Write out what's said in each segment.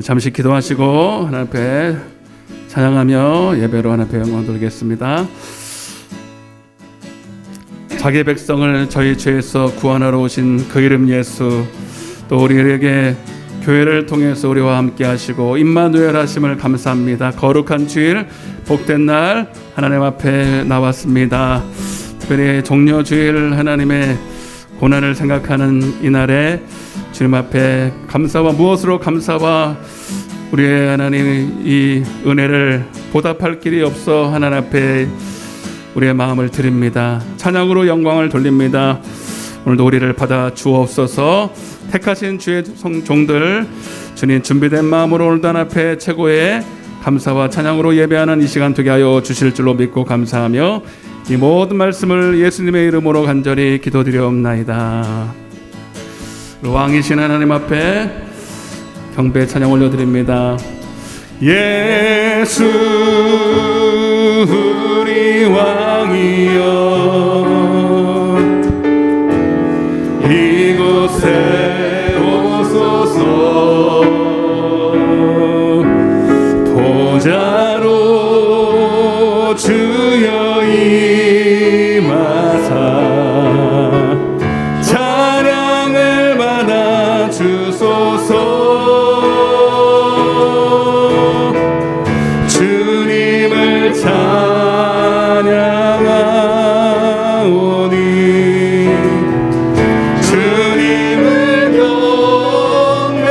잠시 기도하시고 하나님 앞에 찬양하며 예배로 하나님 앞에 영광 돌리겠습니다. 자기 백성을 저희 죄에서 구원하러 오신 그 이름 예수, 또 우리에게 교회를 통해서 우리와 함께 하시고 임마누엘 하심을 감사합니다. 거룩한 주일, 복된 날 하나님 앞에 나왔습니다. 특별히 종려주일 하나님의 고난을 생각하는 이날에 주님 앞에 감사와 무엇으로 감사와 우리의 하나님 이 은혜를 보답할 길이 없어 하나님 앞에 우리의 마음을 드립니다. 찬양으로 영광을 돌립니다. 오늘도 우리를 받아 주옵소서. 택하신 주의 종들 주님 준비된 마음으로 오늘도 하나님 앞에 최고의 감사와 찬양으로 예배하는 이 시간 되게 하여 주실 줄로 믿고 감사하며 이 모든 말씀을 예수님의 이름으로 간절히 기도드리옵나이다. 왕이신 하나님 앞에 경배 찬양 올려드립니다. 예수 우리 왕이여 이곳에 오소서 보좌로 주여 임하사 찬양을 받아 주소서. 주님을 찬양하오니 주님을 경배하오니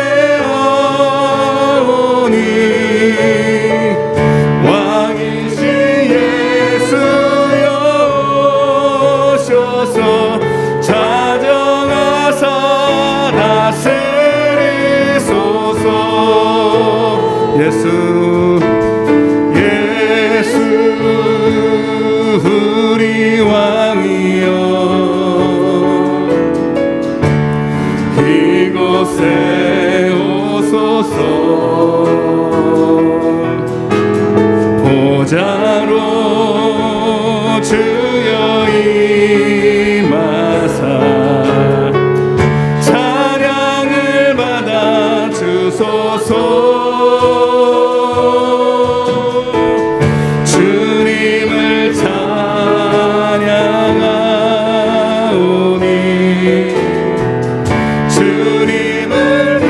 왕이신 예수여 오셔서 자정하사 다스리소서. 예수 우리 왕이여 이곳에 오소서 보좌로 주여 임하사 찬양을 받아 주소서. 주님을 찬양하오니 주님을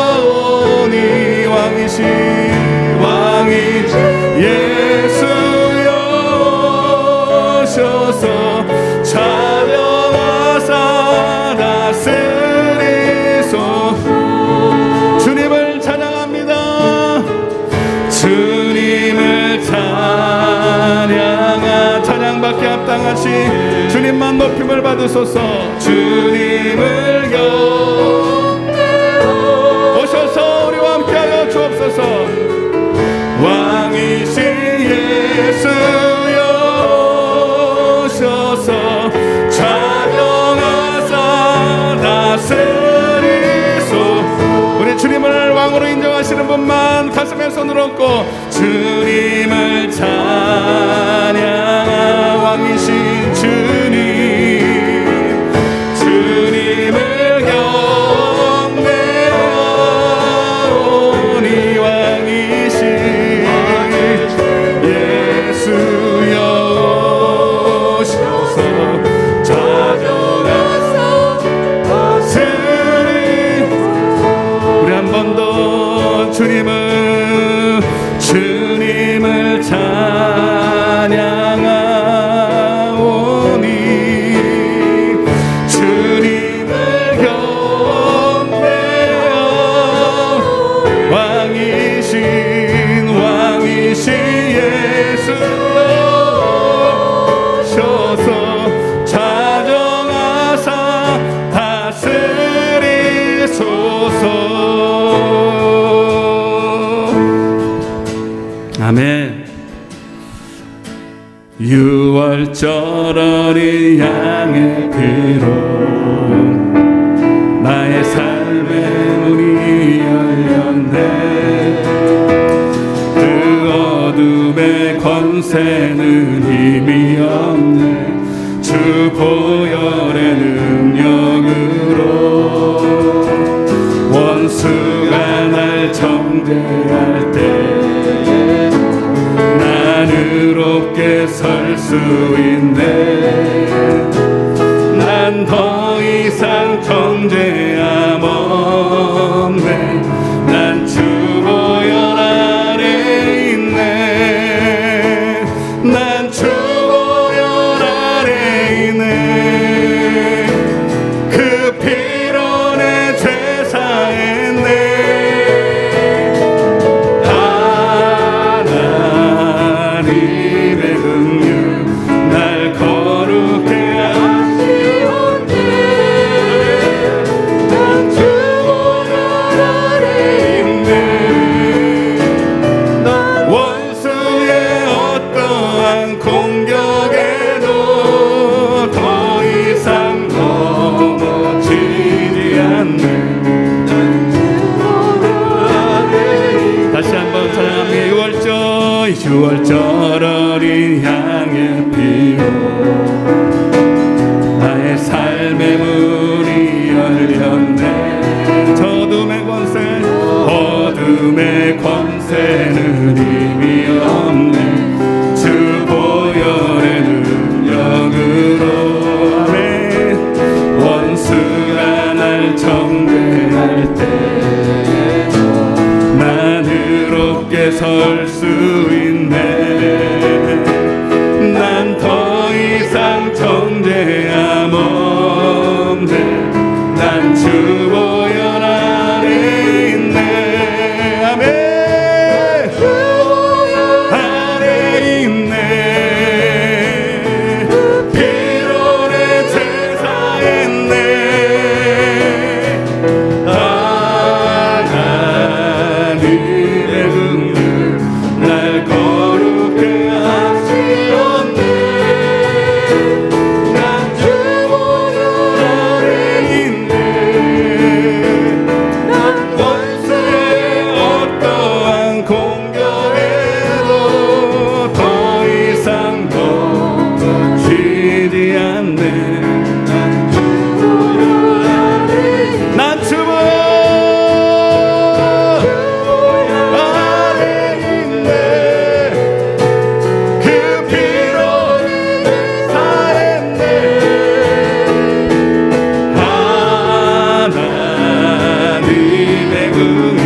경배하오니 왕이신 예수여 오셔서 찬양하사 다스리소서. 주님을 찬양합니다. 주님을 찬양받게 합당하시 주님만 높임을 받으소서. 주님을 오셔서 우리와 함께하여 주옵소서. 왕이신 예수여 오셔서 찬양하사 다스리소. 우리 주님을 왕으로 인정하시는 분만 가슴에 손을 얹고 주님을 찬양하. 왕이신 주님을 경배하오니 왕이신 예수여 오셔서 자정하사 다스리소서. 우리 한 번 더 주님을 찬양하오니 주님을 경배하오. 왕이신 예수여 오셔서 자정하사 다스리소서. 아멘. 유월절 어린 양의 피로 나의 삶의 문이 열렸네. 그 어둠의 권세는 힘이 없네. 주 보혈의 능력으로 정죄할 때 난 의롭게 설 수 있네. 난 더 이상 정죄함 없네. 난 주 보혈 아래 있네. 난 주 보혈 아래 있네. 그 피로 내 죄 사했네. 하나님의 긍휼 날 거룩해 하시옵네. 난 주 보혈 아래 있네. 원수의 어떠한 공격에도 더 이상 넘어지지 않네. 다시 한번 찬양합니다. 유월절 어린 양의 피로 나의 삶의 문이 열렸네. 저 어둠의 권세는 이미 없네. 주 보혈의 능력으로 아멘. 원수가 날 정죄할 때 난 의롭게 설 수 있네. 난 더 이상 정죄함 없네. 난 주 보혈 아래 있네. 아멘. 주 보혈 아래 있네. 피로 내 죄 사했네. 하나님의 긍휼 날 거룩해 하시옵네. 난 주 보혈 아래 있네. 난 원수의 어떠한 공격에도 더 이상 넘어지지 않네. 난 주 보혈 아래 있네. 그 피로 사했네. 하나님의 긍휼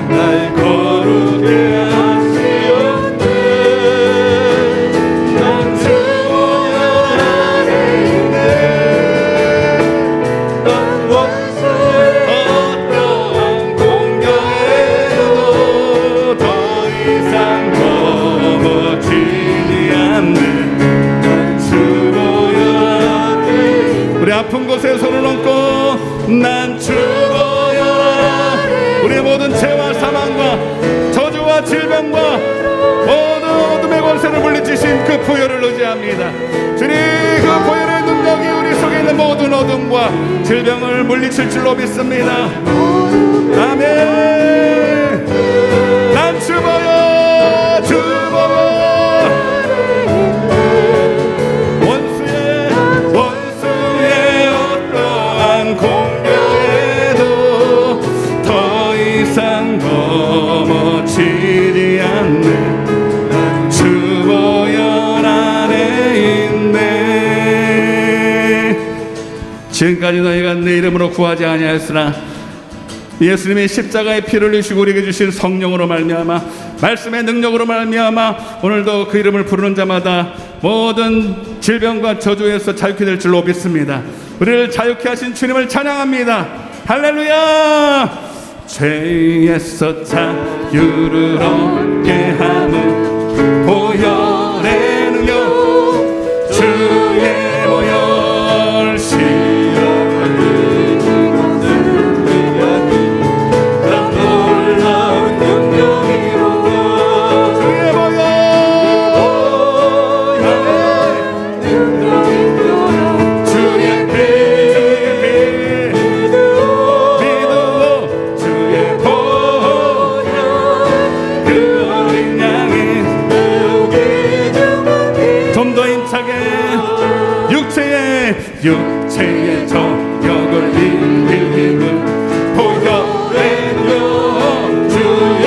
날 거룩해 하시옵네. 난 주 보혈 아래 있네. 난 원수의 어떠한 공격에도 더 이상 넘어지지 않네. 난 주 보혈 아래. 우리 아픈 곳에 손을 얹고 난 주 보혈 아래. 우리의 모든 죄와 사망과 저주와 질병과 모든 어둠의 권세를 물리치신 그 보혈을 의지합니다. 주님, 그 보혈의 능력이 우리 속에 있는 모든 어둠과 질병을 물리칠 줄로 믿습니다. 아멘. 난 주 보혈, 주 보혈. 원수의 어떠한 공격에도 더 이상 넘어지지 않네. 주 보혈 안에 있네. 지금까지 너희가 내 이름으로 구하지 아니하였으나 예수님이 십자가의 피를 흘리시고 우리에게 주신 성령으로 말미암아 말씀의 능력으로 말미암아 오늘도 그 이름을 부르는 자마다 모든 질병과 저주에서 자유케 될 줄로 믿습니다. 우리를 자유케 하신 주님을 찬양합니다. 할렐루야. 죄에서 자유를 얻게 하는 보혈의 능력, 주의 보혈 시험을 육체의 정욕을 이기는 보혈의 능력, 주의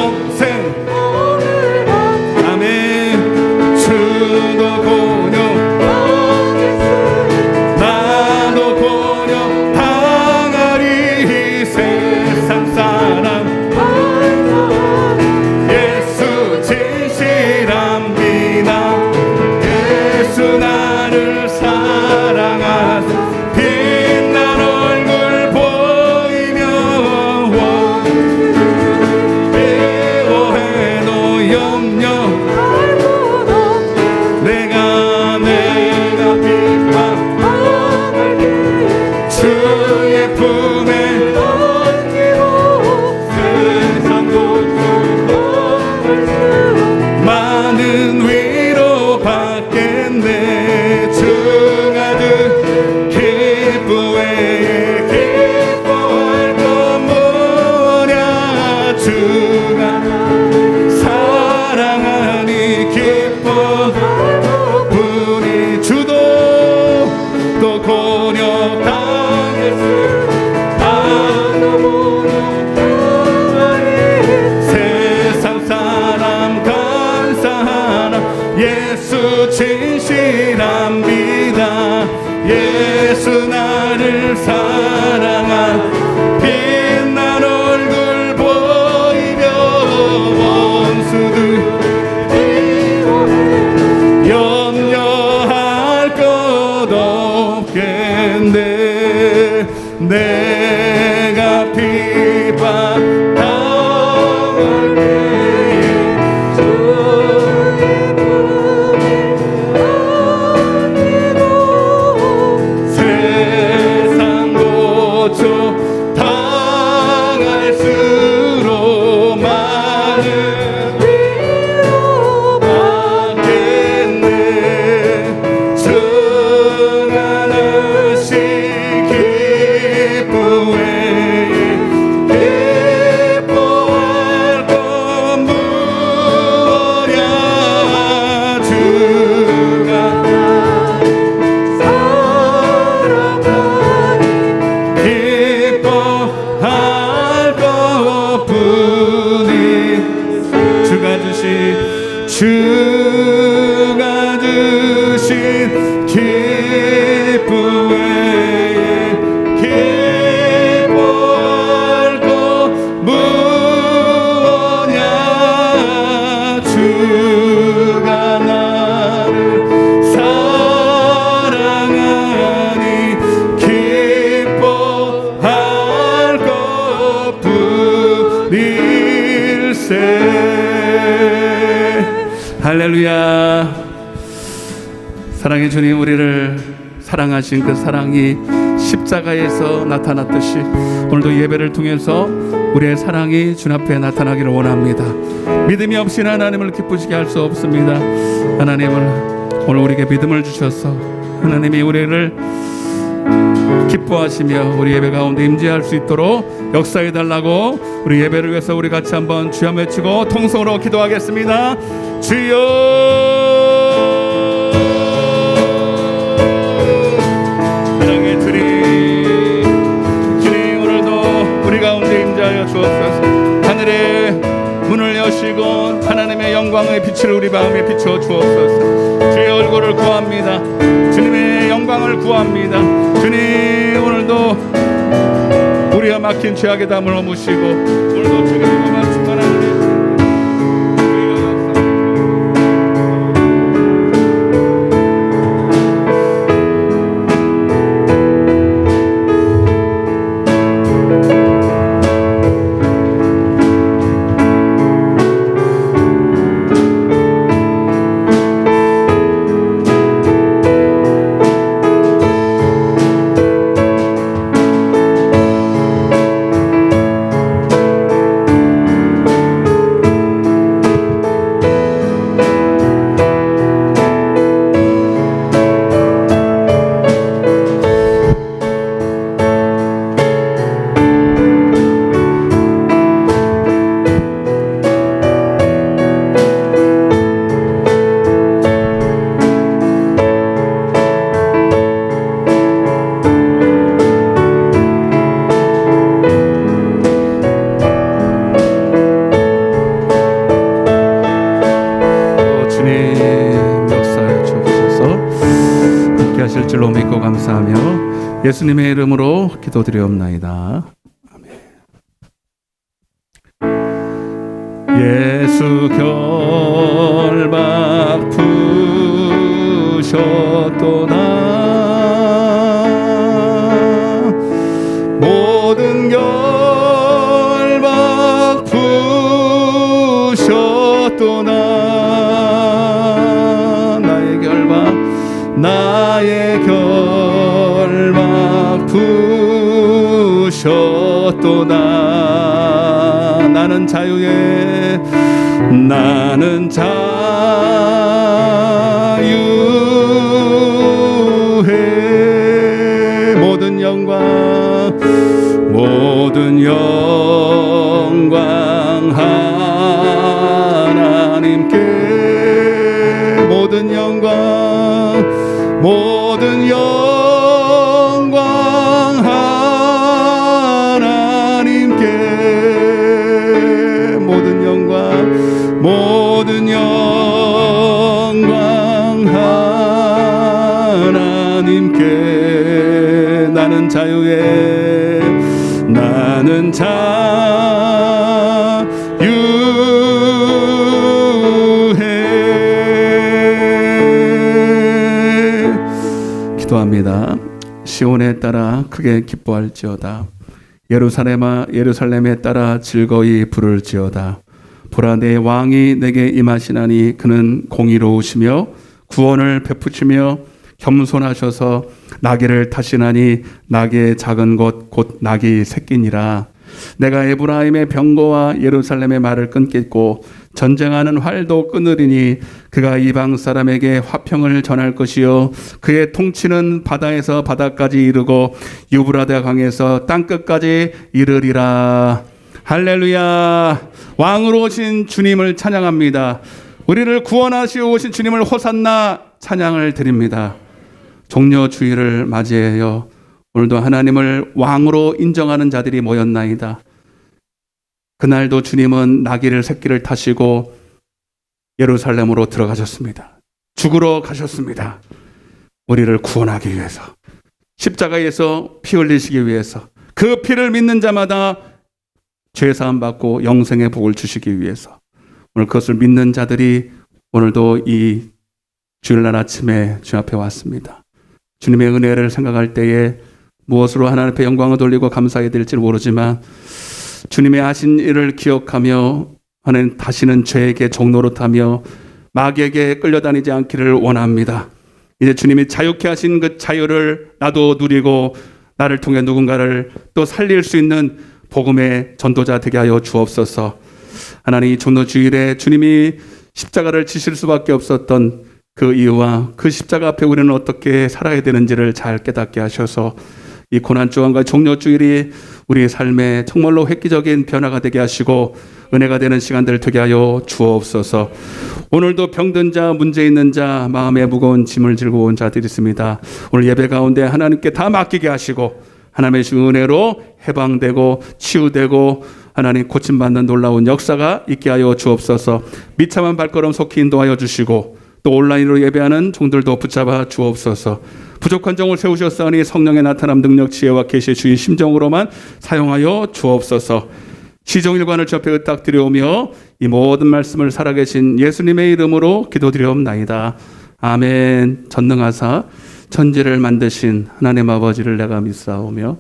평생 아멘. 주도 고려 나도 고려 당하리. 세상 사람 예수 진실합니다. 예수 나를 사랑하사 빛난 얼굴 보이며 미워해도 염려 내가 빛나 주의 품에 세상 고통 많은 위로 받겠네. 주가 그 기쁘에 기뻐할 것 뭐냐. 주가 사랑하니 기뻐 우리 주도 또 고려 당했을 세상 사람 감사하라. 예수 진실합니다. 예수 나를 사랑하 빛난 얼굴 보이며 원수들 염려할 것 없겠네. 내가 비방당할 때에 세상 고초 당할수록 많은 위로 받겠네. 증하듯이 기쁘에 기뻐할 것 무엇냐. 주가 기뻐할 것뿐이 주가 주신 기쁨에 기뻐할 것 무엇냐. 주가 나를 사랑하니 기뻐할 것뿐일세. 할렐루야. 사랑의 주님, 우리를 사랑하신 그 사랑이 십자가에서 나타났듯이 오늘도 예배를 통해서 우리의 사랑이 주님 앞에 나타나기를 원합니다. 믿음이 없이는 하나님을 기쁘시게 할 수 없습니다. 하나님을 오늘 우리에게 믿음을 주셔서 하나님이 우리를 기뻐하시며 우리 예배 가운데 임재할 수 있도록 역사해 달라고 우리 예배를 위해서 우리 같이 한번 주여 외치고 통성으로 기도하겠습니다. 주여. 사랑의 주님 오늘도 우리 가운데 임재하여 주옵소서. 하늘의 문을 여시고 하나님의 영광의 빛을 우리 마음에 비춰 주옵소서. 주의 얼굴을 구합니다. 주님의 영광을 구합니다. 주님 오늘도 우리가 막힌 죄악의 담을 허무시고 오늘도 주님과 충만한 인도하실 줄로 믿고 감사하며 예수님의 이름으로 기도드리옵나이다. 예수 결박 푸셨도다. 모든 결박 푸셨도다. 나의 결박 푸셨도다. 나는 자유해, 나는 자유해. 모든 영광, 모든 영광 하나님께. 모든 영광, 모든 영광 하나님께. 모든 영광, 모든 영광 하나님께. 나는 자유해, 나는 기도합니다. 시온에 따라 크게 기뻐할지어다. 예루살렘아 예루살렘에 따라 즐거이 부를지어다. 보라, 내 왕이 내게 임하시나니 그는 공의로우시며 구원을 베푸시며 겸손하셔서 나귀를 타시나니 나귀의 작은 것 곧 나귀 새끼니라. 내가 에브라임의 병거와 예루살렘의 말을 끊겠고 전쟁하는 활도 끊으리니 그가 이방 사람에게 화평을 전할 것이요 그의 통치는 바다에서 바다까지 이르고 유브라데 강에서 땅끝까지 이르리라. 할렐루야. 왕으로 오신 주님을 찬양합니다. 우리를 구원하시어 오신 주님을 호산나 찬양을 드립니다. 종려 주일을 맞이하여 오늘도 하나님을 왕으로 인정하는 자들이 모였나이다. 그날도 주님은 나귀를 새끼를 타시고 예루살렘으로 들어가셨습니다. 죽으러 가셨습니다. 우리를 구원하기 위해서, 십자가에서 피 흘리시기 위해서, 그 피를 믿는 자마다 죄사함 받고 영생의 복을 주시기 위해서, 오늘 그것을 믿는 자들이 오늘도 이 주일날 아침에 주 앞에 왔습니다. 주님의 은혜를 생각할 때에 무엇으로 하나님 앞에 영광을 돌리고 감사해야 될지 모르지만 주님의 하신 일을 기억하며 하나님 다시는 죄에게 종노릇하며 마귀에게 끌려다니지 않기를 원합니다. 이제 주님이 자유케 하신 그 자유를 나도 누리고 나를 통해 누군가를 또 살릴 수 있는 복음의 전도자 되게 하여 주옵소서. 하나님, 이 종로주일에 주님이 십자가를 지실 수밖에 없었던 그 이유와 그 십자가 앞에 우리는 어떻게 살아야 되는지를 잘 깨닫게 하셔서 이 고난주간과 종료주일이 우리의 삶에 정말로 획기적인 변화가 되게 하시고 은혜가 되는 시간들 되게 하여 주옵소서. 오늘도 병든 자, 문제 있는 자, 마음에 무거운 짐을 지고 온 자들이 있습니다. 오늘 예배 가운데 하나님께 다 맡기게 하시고 하나님의 은혜로 해방되고 치유되고 하나님 고침받는 놀라운 역사가 있게 하여 주옵소서. 비참한 발걸음 속히 인도하여 주시고 또 온라인으로 예배하는 종들도 붙잡아 주옵소서. 부족한 종을 세우셨사오니 성령의 나타남 능력 지혜와 계시의 주의 심정으로만 사용하여 주옵소서. 시종일관을 접해 의탁드려오며 이 모든 말씀을 살아계신 예수님의 이름으로 기도드리옵나이다. 아멘. 전능하사 천지를 만드신 하나님 아버지를 내가 믿사오며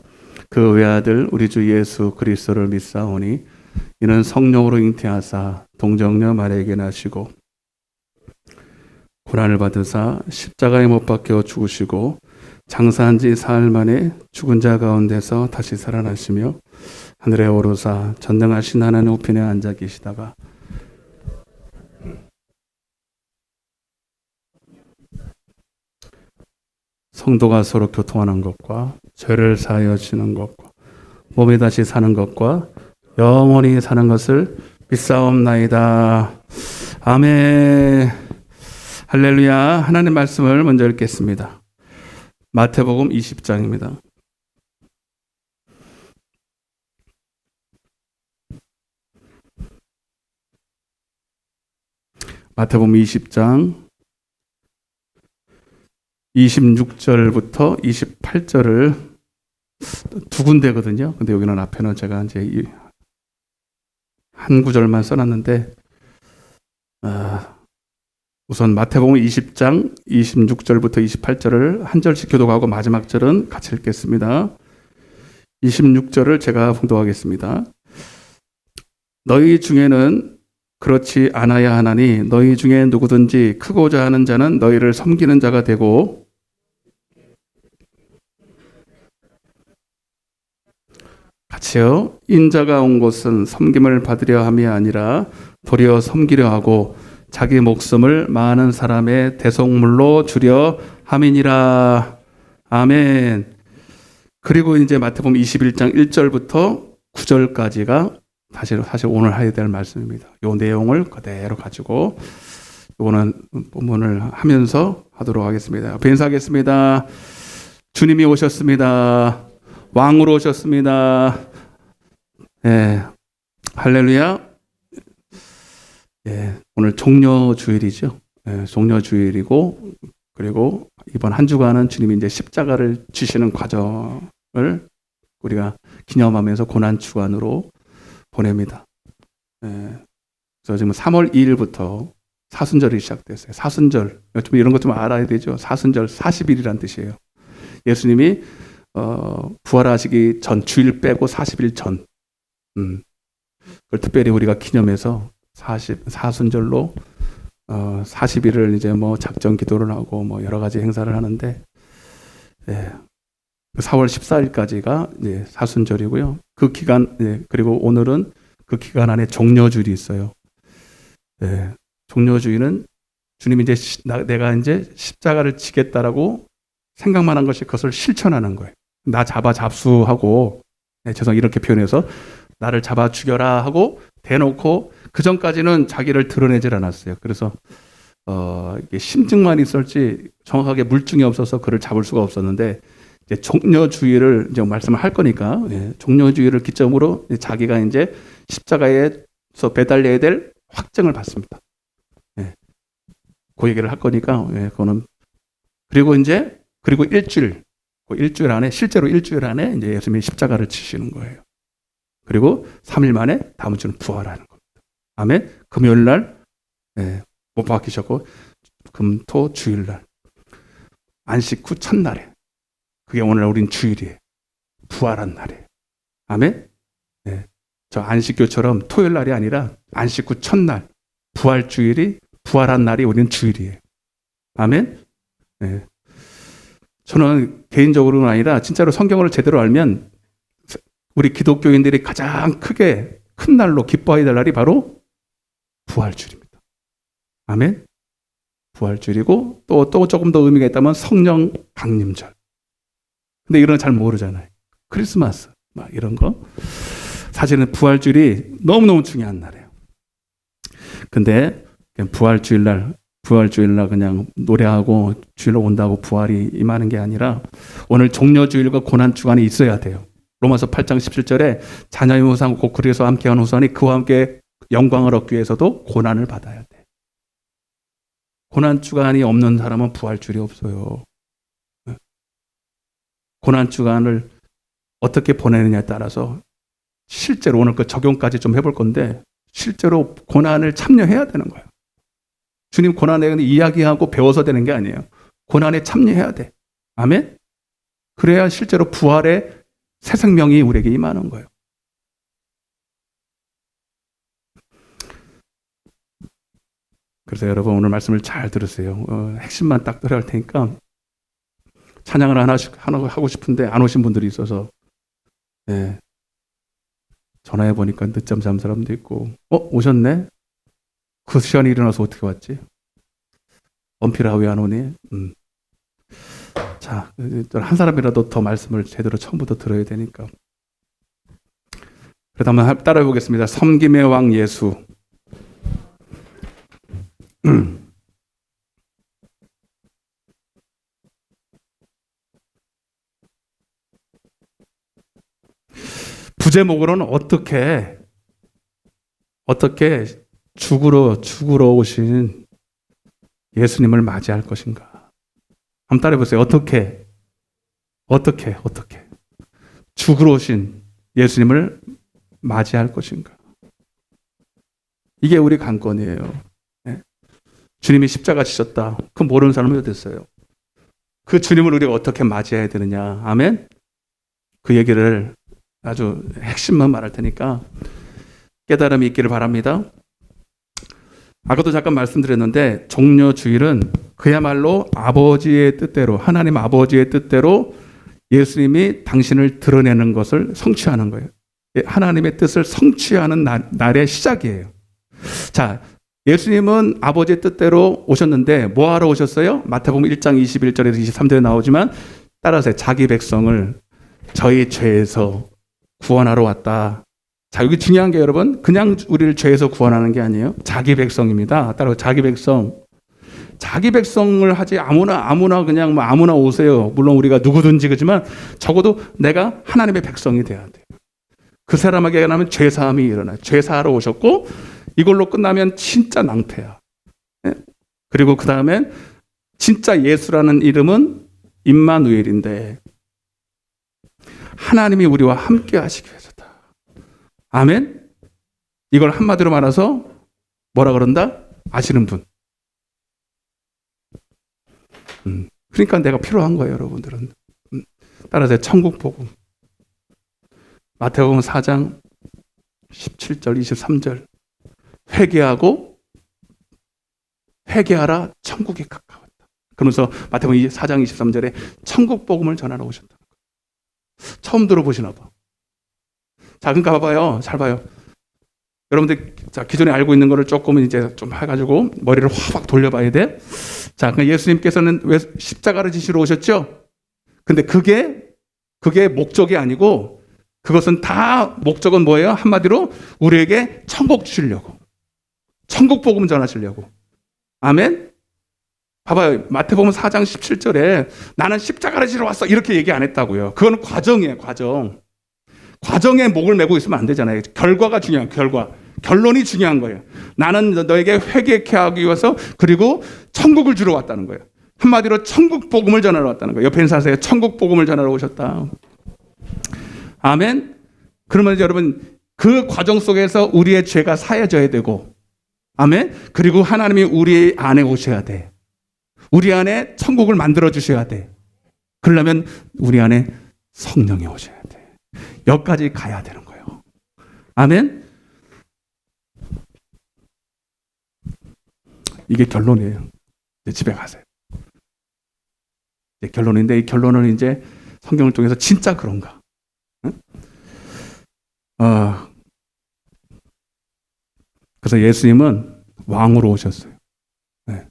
그 외아들 우리 주 예수 그리스도를 믿사오니 이는 성령으로 잉태하사 동정녀 마리아에게 나시고 고난을 받으사 십자가에 못 박혀 죽으시고 장사한 지 사흘 만에 죽은 자 가운데서 다시 살아나시며 하늘에 오르사 전능하신 하나님 우편에 앉아 계시다가 성도가 서로 교통하는 것과 죄를 사하여 지는 것과 몸에 다시 사는 것과 영원히 사는 것을 믿사옵나이다. 아멘. 할렐루야. 하나님 말씀을 먼저 읽겠습니다. 마태복음 20장입니다. 마태복음 20장 26절부터 28절을 두 군데거든요. 근데 여기는 앞에는 제가 이제 한 구절만 써놨는데, 우선 마태복음 20장 26절부터 28절을 한 절씩 교독하고 마지막 절은 같이 읽겠습니다. 26절을 제가 봉독하겠습니다. 너희 중에는 그렇지 않아야 하나니 너희 중에 누구든지 크고자 하는 자는 너희를 섬기는 자가 되고 같이요. 인자가 온 곳은 섬김을 받으려 함이 아니라 도리어 섬기려 하고 자기 목숨을 많은 사람의 대속물로 주려 함이니라. 아멘. 그리고 이제 마태복음 21장 1절부터 9절까지가 사실 오늘 해야 될 말씀입니다. 이 내용을 그대로 가지고 이거는 본문을 하면서 하도록 하겠습니다. 옆에 인사하겠습니다. 주님이 오셨습니다. 왕으로 오셨습니다. 예, 할렐루야. 예, 오늘 종려주일이죠. 예, 종려주일이고, 그리고 이번 한 주간은 주님이 이제 십자가를 지시는 과정을 우리가 기념하면서 고난주간으로 보냅니다. 예, 그래서 지금 3월 2일부터 사순절이 시작됐어요. 사순절, 좀 이런 것 좀 알아야 되죠. 사순절 40일이란 뜻이에요. 예수님이 부활하시기 전 주일 빼고 40일 전, 그걸 특별히 우리가 기념해서 사순절로 40일을 이제 뭐 작전 기도를 하고 뭐 여러 가지 행사를 하는데, 예, 4월 14일까지가 이제 사순절이고요. 그 기간, 예, 그리고 오늘은 그 기간 안에 종려주일이 있어요. 예, 종려주일은 주님이 이제 내가 이제 십자가를 지겠다라고 생각만 한 것이 그것을 실천하는 거예요. 나 잡아 잡수하고, 네, 이렇게 표현해서 나를 잡아 죽여라 하고 대놓고 그 전까지는 자기를 드러내질 않았어요. 그래서 이게 심증만 있을지 정확하게 물증이 없어서 그를 잡을 수가 없었는데, 이제 종려주의를 이제 말씀을 할 거니까, 예, 종려주의를 기점으로 자기가 이제 십자가에서 배달려야 될 확증을 받습니다. 예, 그 얘기를 할 거니까, 예, 그거는 그리고 일주일 안에, 실제로 일주일 안에 이제 예수님이 십자가를 치시는 거예요. 그리고 3일 만에 다음 주는 부활하는 겁니다. 아멘. 금요일 날, 예, 못 박히셨고, 금, 토, 주일 날, 안식 후 첫날에, 그게 오늘 우린 주일이에요. 부활한 날이에요. 아멘. 예, 저 안식교처럼 토요일 날이 아니라 안식 후 첫날, 부활 주일이, 부활한 날이 우리는 주일이에요. 아멘. 예. 저는 개인적으로는 아니라 진짜로 성경을 제대로 알면 우리 기독교인들이 가장 크게 큰 날로 기뻐해야 될 날이 바로 부활주일입니다. 아멘. 부활주일이고 또 조금 더 의미가 있다면 성령 강림절. 근데 이런 거 잘 모르잖아요. 크리스마스 막 이런 거. 사실은 부활주일이 너무너무 중요한 날이에요. 근데 부활주일 날 그냥 노래하고 주일로 온다고 부활이 임하는 게 아니라 오늘 종려주일과 고난주간이 있어야 돼요. 로마서 8장 17절에 자녀의 후상 곧 그리스도와 함께하는 후손이 그와 함께 영광을 얻기 위해서도 고난을 받아야 돼. 고난주간이 없는 사람은 부활주일이 없어요. 고난주간을 어떻게 보내느냐에 따라서 실제로 오늘 그 적용까지 좀 해볼 건데, 실제로 고난을 참여해야 되는 거예요. 주님 고난에 이야기하고 배워서 되는 게 아니에요. 고난에 참여해야 돼. 아멘? 그래야 실제로 부활의 새 생명이 우리에게 임하는 거예요. 그래서 여러분 오늘 말씀을 잘 들으세요. 핵심만 딱 들어갈 테니까 찬양을 하나 하고 싶은데 안 오신 분들이 있어서, 네, 전화해 보니까 늦잠 잔 사람도 있고, 오셨네? 그 시간에 일어나서 어떻게 왔지? 원피라 왜 안 오니? 자, 한 사람이라도 더 말씀을 제대로 처음부터 들어야 되니까. 그래도 한번 따라해 보겠습니다. 섬김의 왕 예수. 부제목으로는 어떻게 죽으러 오신 예수님을 맞이할 것인가? 한번 따라해 보세요. 어떻게 죽으러 오신 예수님을 맞이할 것인가? 이게 우리 관건이에요. 네. 주님이 십자가 지셨다. 그 모르는 사람이 어디 있어요? 그 주님을 우리가 어떻게 맞이해야 되느냐? 아멘? 그 얘기를 아주 핵심만 말할 테니까 깨달음이 있기를 바랍니다. 아까도 잠깐 말씀드렸는데 종려주일은 그야말로 아버지의 뜻대로, 하나님 아버지의 뜻대로 예수님이 당신을 드러내는 것을 성취하는 거예요. 하나님의 뜻을 성취하는 날의 시작이에요. 자, 예수님은 아버지의 뜻대로 오셨는데 뭐 하러 오셨어요? 마태복음 1장 21절에서 23절에 나오지만 따라서 자기 백성을 저희 죄에서 구원하러 왔다. 자, 여기 중요한 게 여러분, 그냥 우리를 죄에서 구원하는 게 아니에요. 자기 백성입니다. 따라서 자기 백성. 자기 백성을 하지 아무나 그냥 뭐 아무나 오세요. 물론 우리가 누구든지 그렇지만 적어도 내가 하나님의 백성이 돼야 돼요. 그 사람에게 하면 죄사함이 일어나요. 죄사하러 오셨고 이걸로 끝나면 진짜 낭패야. 그리고 그 다음엔 진짜 예수라는 이름은 임마누엘인데 하나님이 우리와 함께 하시기 위해서다. 아멘? 이걸 한마디로 말해서 뭐라 그런다? 아시는 분. 그러니까 내가 필요한 거예요, 여러분들은. 따라서 천국 복음. 마태복음 4장 17절, 23절. 회개하라, 천국이 가까웠다. 그러면서 마태복음 4장 23절에 천국 복음을 전하러 오셨다. 처음 들어보시나 봐. 자, 그러니까 봐봐요. 잘 봐요. 여러분들, 자, 기존에 알고 있는 거를 조금은 이제 좀 해가지고 머리를 확 돌려봐야 돼. 자, 그러니까 예수님께서는 왜 십자가를 지시러 오셨죠? 근데 그게 목적이 아니고 그것은 다 목적은 뭐예요? 한마디로 우리에게 천국 주시려고. 천국 복음 전하시려고. 아멘? 봐봐요. 마태복음 4장 17절에 나는 십자가를 지러 왔어. 이렇게 얘기 안 했다고요. 그건 과정이에요, 과정. 과정에 목을 메고 있으면 안 되잖아요. 결과가 중요한 결과. 결론이 중요한 거예요. 나는 너에게 회개케 하기 위해서 그리고 천국을 주러 왔다는 거예요. 한마디로 천국 복음을 전하러 왔다는 거예요. 옆에 있는 사세요. 천국 복음을 전하러 오셨다. 아멘. 그러면 여러분 그 과정 속에서 우리의 죄가 사해져야 되고 아멘. 그리고 하나님이 우리 안에 오셔야 돼. 우리 안에 천국을 만들어 주셔야 돼. 그러려면 우리 안에 성령이 오셔야 돼. 여기까지 가야 되는 거예요. 아멘. 이게 결론이에요. 이제 집에 가세요. 이제 결론인데 이 결론은 이제 성경을 통해서 진짜 그런가? 응? 그래서 예수님은 왕으로 오셨어요. 네.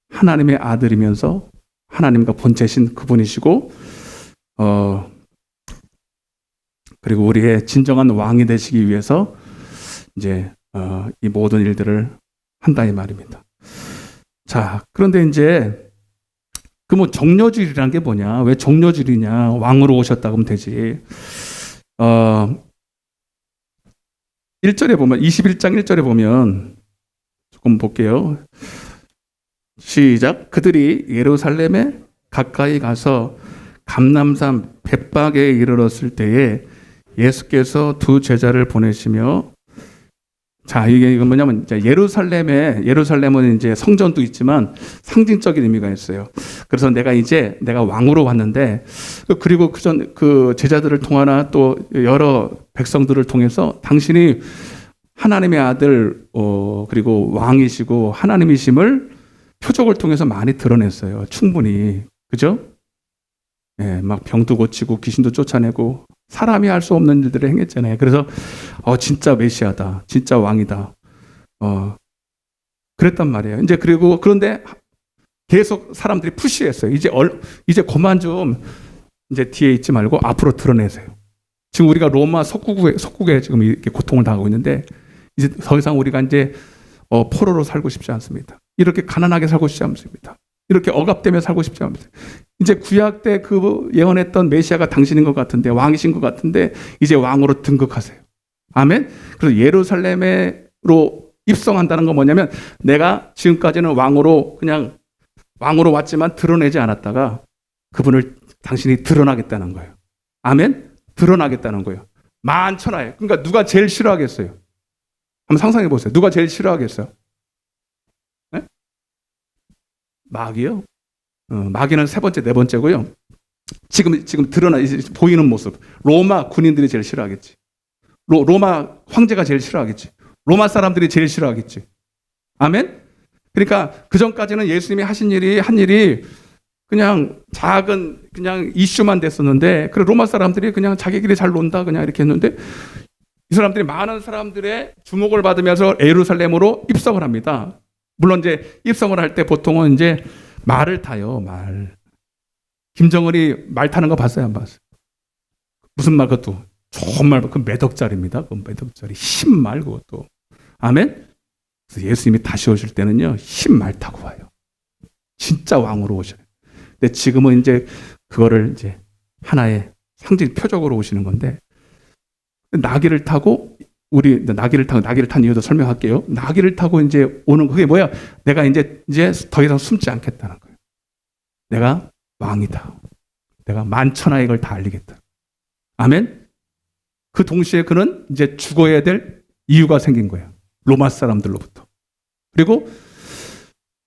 하나님의 아들이면서 하나님과 본체신 그분이시고 그리고 우리의 진정한 왕이 되시기 위해서 이제 이 모든 일들을 한다 이 말입니다. 자, 그런데 이제 그 뭐 종려주일이란 게 뭐냐? 왜 종려주일이냐? 왕으로 오셨다 그러면 되지. 1절에 보면 21장 1절에 보면 조금 볼게요. 시작. 그들이 예루살렘에 가까이 가서 감람산 벳박에 이르렀을 때에 예수께서 두 제자를 보내시며 자, 이건 뭐냐면 이제 예루살렘은 이제 성전도 있지만 상징적인 의미가 있어요. 그래서 내가 왕으로 왔는데 그리고 그 제자들을 통하나 또 여러 백성들을 통해서 당신이 하나님의 아들 그리고 왕이시고 하나님이심을 표적을 통해서 많이 드러냈어요. 충분히. 그죠? 예, 막 병도 고치고 귀신도 쫓아내고 사람이 할 수 없는 일들을 행했잖아요. 그래서 진짜 메시아다, 진짜 왕이다. 그랬단 말이에요. 이제 그런데 계속 사람들이 푸시했어요. 이제 그만 좀 이제 뒤에 있지 말고 앞으로 드러내세요. 지금 우리가 로마 속국에 지금 이렇게 고통을 당하고 있는데 이제 더 이상 우리가 이제 포로로 살고 싶지 않습니다. 이렇게 가난하게 살고 싶지 않습니다. 이렇게 억압되며 살고 싶지 않습니다. 이제 구약 때 그 예언했던 메시아가 당신인 것 같은데 왕이신 것 같은데 이제 왕으로 등극하세요. 아멘. 그래서 예루살렘으로 입성한다는 건 뭐냐면 내가 지금까지는 왕으로 그냥 왕으로 왔지만 드러내지 않았다가 그분을 당신이 드러나겠다는 거예요. 아멘? 드러나겠다는 거예요. 만천하에. 그러니까 누가 제일 싫어하겠어요? 한번 상상해 보세요. 누가 제일 싫어하겠어요? 네? 마귀요? 마귀는 세 번째, 네 번째고요. 지금 드러나 보이는 모습. 로마 군인들이 제일 싫어하겠지. 로마 황제가 제일 싫어하겠지. 로마 사람들이 제일 싫어하겠지. 아멘? 그러니까 그 전까지는 예수님이 하신 일이 한 일이 그냥 작은 그냥 이슈만 됐었는데, 그래 로마 사람들이 그냥 자기끼리 잘 논다 그냥 이렇게 했는데, 이 사람들이 많은 사람들의 주목을 받으면서 예루살렘으로 입성을 합니다. 물론 이제 입성을 할 때 보통은 이제 말을 타요. 말. 김정은이 말 타는 거 봤어요, 안 봤어요? 무슨 말? 그것도 좋은 말, 그 몇 억짜리입니다. 그 몇 억짜리 흰말 그것도. 아멘. 그래서 예수님이 다시 오실 때는요, 흰말 타고 와요. 진짜 왕으로 오셔요. 근데 지금은 이제 그거를 이제 하나의 상징 표적으로 오시는 건데, 나귀를 타고 나귀를 탄 이유도 설명할게요. 나귀를 타고 이제 오는 그게 뭐야? 내가 이제 더 이상 숨지 않겠다는 거예요. 내가 왕이다. 내가 만천하에 이걸 다 알리겠다. 아멘. 그 동시에 그는 이제 죽어야 될 이유가 생긴 거예요. 로마 사람들로부터. 그리고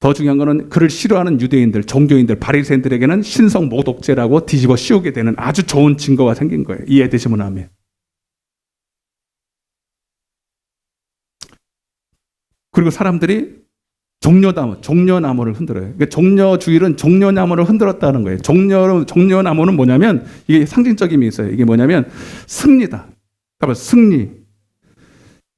더 중요한 거는 그를 싫어하는 유대인들, 종교인들, 바리새인들에게는 신성 모독죄라고 뒤집어 씌우게 되는 아주 좋은 증거가 생긴 거예요. 이해되시면 아멘. 그리고 사람들이 종려나무를 흔들어요. 그러니까 종려주일은 종려나무를 흔들었다는 거예요. 종려나무는 뭐냐면 이게 상징적인 게 있어요. 이게 뭐냐면 승리다. 그러니까 승리.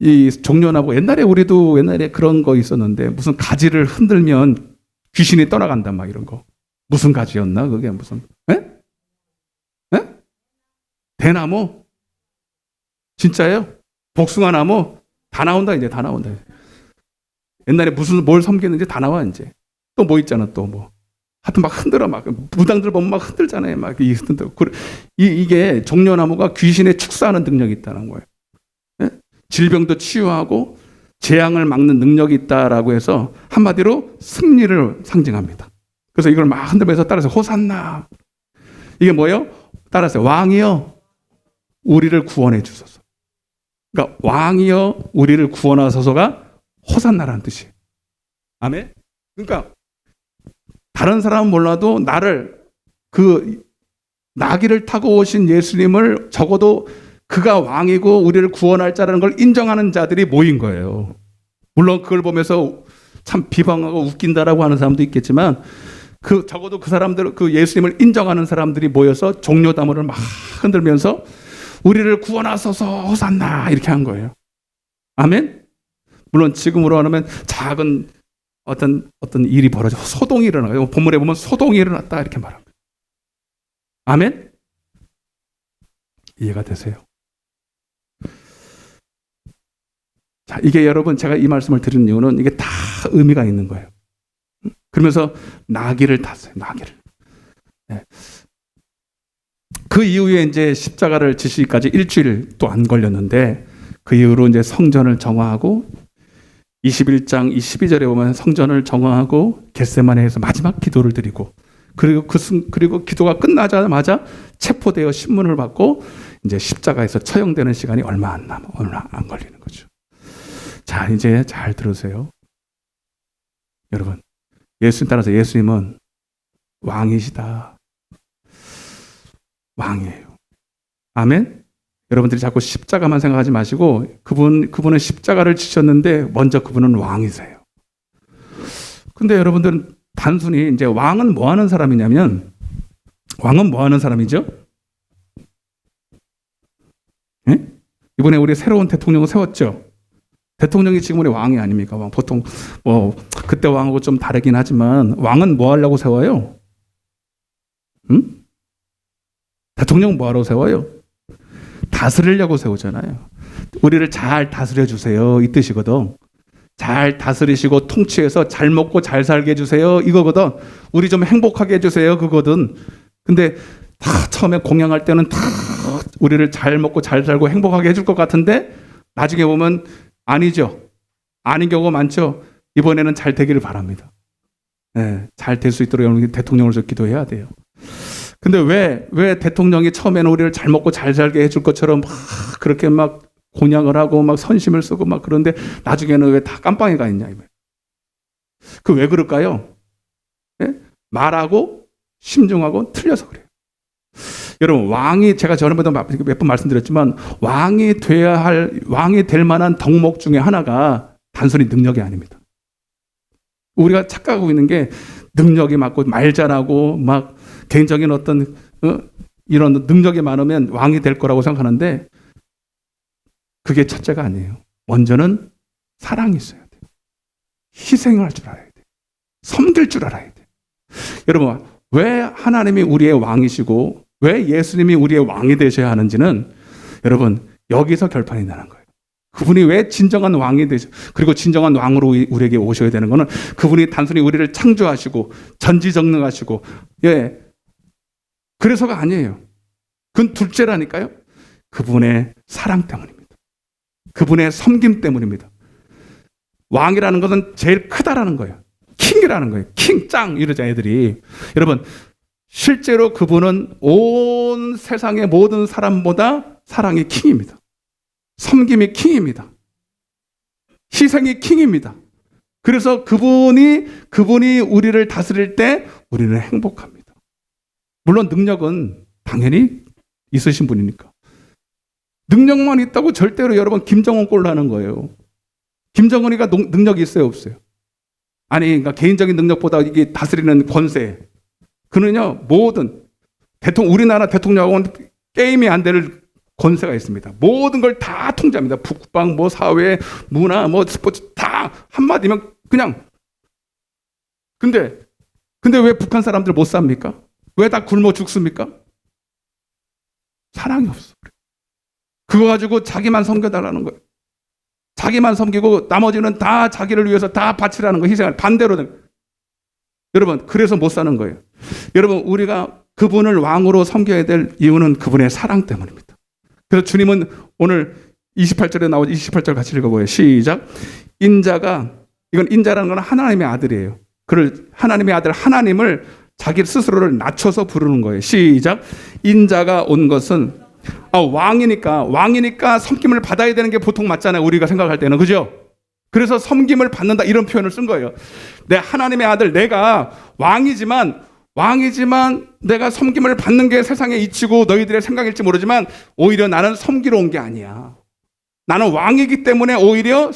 이 종려나무 우리도 옛날에 그런 거 있었는데 무슨 가지를 흔들면 귀신이 떠나간다 막 이런 거. 무슨 가지였나 그게 무슨? 에? 에? 대나무? 진짜예요? 복숭아나무? 다 나온다 이제 다 나온다. 옛날에 뭘 섬기는지 다 나와 이제. 또 뭐 있잖아 또 뭐. 하여튼 막 흔들어 막 무당들 보면 막 흔들잖아요. 막 이게 종려나무가 귀신에 축사하는 능력이 있다는 거예요. 예? 질병도 치유하고 재앙을 막는 능력이 있다라고 해서 한마디로 승리를 상징합니다. 그래서 이걸 막 흔들면서 따라서 호산나. 이게 뭐예요? 따라서 왕이여 우리를 구원해 주소서. 그러니까 왕이여 우리를 구원하소서가 호산나라는 뜻이에요. 아멘? 그러니까 다른 사람은 몰라도 나를 그 나귀를 타고 오신 예수님을 적어도 그가 왕이고 우리를 구원할 자라는 걸 인정하는 자들이 모인 거예요. 물론 그걸 보면서 참 비방하고 웃긴다라고 하는 사람도 있겠지만 적어도 그 사람들 그 예수님을 인정하는 사람들이 모여서 종려나무를 막 흔들면서 우리를 구원하소서 호산나 이렇게 한 거예요. 아멘? 물론 지금으로 하면 작은 어떤 일이 벌어져 소동이 일어나요. 본문에 보면 소동이 일어났다 이렇게 말합니다. 아멘? 이해가 되세요? 자, 이게 여러분 제가 이 말씀을 드리는 이유는 이게 다 의미가 있는 거예요. 그러면서 나귀를 탔어요. 나귀를. 네. 그 이후에 이제 십자가를 지시기까지 일주일 또 안 걸렸는데 그 이후로 이제 성전을 정화하고 21장 12절에 보면 성전을 정화하고 겟세마네에서 마지막 기도를 드리고 그리고 기도가 끝나자마자 체포되어 신문을 받고 이제 십자가에서 처형되는 시간이 얼마 안 걸리는 거죠. 자, 이제 잘 들으세요. 여러분, 예수님 따라서 예수님은 왕이시다. 왕이에요. 아멘? 여러분들이 자꾸 십자가만 생각하지 마시고 그분은 십자가를 지셨는데 먼저 그분은 왕이세요. 근데 여러분들은 단순히 이제 왕은 뭐 하는 사람이냐면 왕은 뭐 하는 사람이죠? 예? 이번에 우리 새로운 대통령을 세웠죠. 대통령이 지금 우리 왕이 아닙니까? 보통 뭐 그때 왕하고 좀 다르긴 하지만 왕은 뭐 하려고 세워요? 응? 대통령 뭐 하러 세워요? 다스리려고 세우잖아요. 우리를 잘 다스려 주세요 이 뜻이거든. 잘 다스리시고 통치해서 잘 먹고 잘 살게 해주세요 이거거든. 우리 좀 행복하게 해주세요 그거든. 근데 다 처음에 공양할 때는 다 우리를 잘 먹고 잘 살고 행복하게 해줄 것 같은데 나중에 보면 아니죠. 아닌 경우가 많죠. 이번에는 잘 되기를 바랍니다. 예, 잘 될 수 있도록 여러분 대통령을 좀 기도해야 돼요. 근데 왜 대통령이 처음에는 우리를 잘 먹고 잘 살게 해줄 것처럼 막 그렇게 막 공약을 하고 막 선심을 쓰고 막 그런데 나중에는 왜 다 깜빵에 가 있냐 이거예요. 그 왜 그럴까요? 예? 말하고 심중하고 틀려서 그래요. 여러분 왕이 제가 저번에도 몇 번 말씀드렸지만 왕이 될 만한 덕목 중에 하나가 단순히 능력이 아닙니다. 우리가 착각하고 있는 게 능력이 많고 말 잘하고 막 개인적인 어떤 이런 능력이 많으면 왕이 될 거라고 생각하는데 그게 첫째가 아니에요. 먼저는 사랑이 있어야 돼요. 희생할 줄 알아야 돼요. 섬길 줄 알아야 돼요. 여러분 왜 하나님이 우리의 왕이시고 왜 예수님이 우리의 왕이 되셔야 하는지는 여러분 여기서 결판이 나는 거예요. 그분이 왜 진정한 왕이 되죠? 그리고 진정한 왕으로 우리에게 오셔야 되는 것은 그분이 단순히 우리를 창조하시고 전지전능하시고 그래서가 아니에요. 그건 둘째라니까요. 그분의 사랑 때문입니다. 그분의 섬김 때문입니다. 왕이라는 것은 제일 크다라는 거예요. 킹이라는 거예요. 킹, 짱 이러자 애들이. 여러분 실제로 그분은 온 세상의 모든 사람보다 사랑이 킹입니다. 섬김이 킹입니다. 희생이 킹입니다. 그래서 그분이 우리를 다스릴 때 우리는 행복합니다. 물론 능력은 당연히 있으신 분이니까. 능력만 있다고 절대로 여러분 김정은 꼴로 하는 거예요. 김정은이가 능력이 있어요, 없어요? 아니, 그러니까 개인적인 능력보다 이게 다스리는 권세. 그는요, 모든 우리나라 대통령은 게임이 안 될 권세가 있습니다. 모든 걸 다 통제합니다. 국방, 사회, 문화, 스포츠 다 한마디면 그냥. 근데 왜 북한 사람들 못 삽니까? 왜 다 굶어 죽습니까? 사랑이 없어. 그거 가지고 자기만 섬겨달라는 거예요. 자기만 섬기고 나머지는 다 자기를 위해서 다 바치라는 거, 희생을 반대로. 여러분, 그래서 못 사는 거예요. 여러분, 우리가 그분을 왕으로 섬겨야 될 이유는 그분의 사랑 때문입니다. 그래서 주님은 오늘 28절에 나오죠. 28절 같이 읽어보세요. 시작. 이건 인자라는 건 하나님의 아들이에요. 하나님의 아들 하나님을 자기 스스로를 낮춰서 부르는 거예요. 시작. 인자가 온 것은 왕이니까 섬김을 받아야 되는 게 보통 맞잖아요. 우리가 생각할 때는. 그죠? 그래서 섬김을 받는다 이런 표현을 쓴 거예요. 내 하나님의 아들, 내가 왕이지만 내가 섬김을 받는 게 세상의 이치고 너희들의 생각일지 모르지만 오히려 나는 섬기러 온 게 아니야. 나는 왕이기 때문에 오히려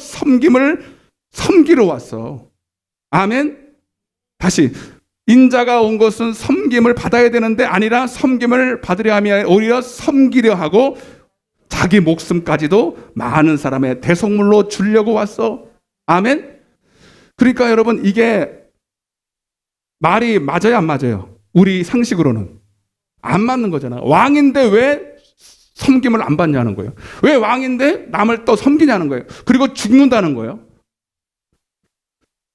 섬기러 왔어. 아멘. 다시. 인자가 온 것은 섬김을 받아야 되는데 아니라 섬김을 받으려 하면 오히려 섬기려 하고 자기 목숨까지도 많은 사람의 대속물로 주려고 왔어. 아멘. 그러니까 여러분 이게 말이 맞아요, 안 맞아요? 우리 상식으로는 안 맞는 거잖아. 왕인데 왜 섬김을 안 받냐는 거예요. 왜 왕인데 남을 또 섬기냐는 거예요. 그리고 죽는다는 거예요.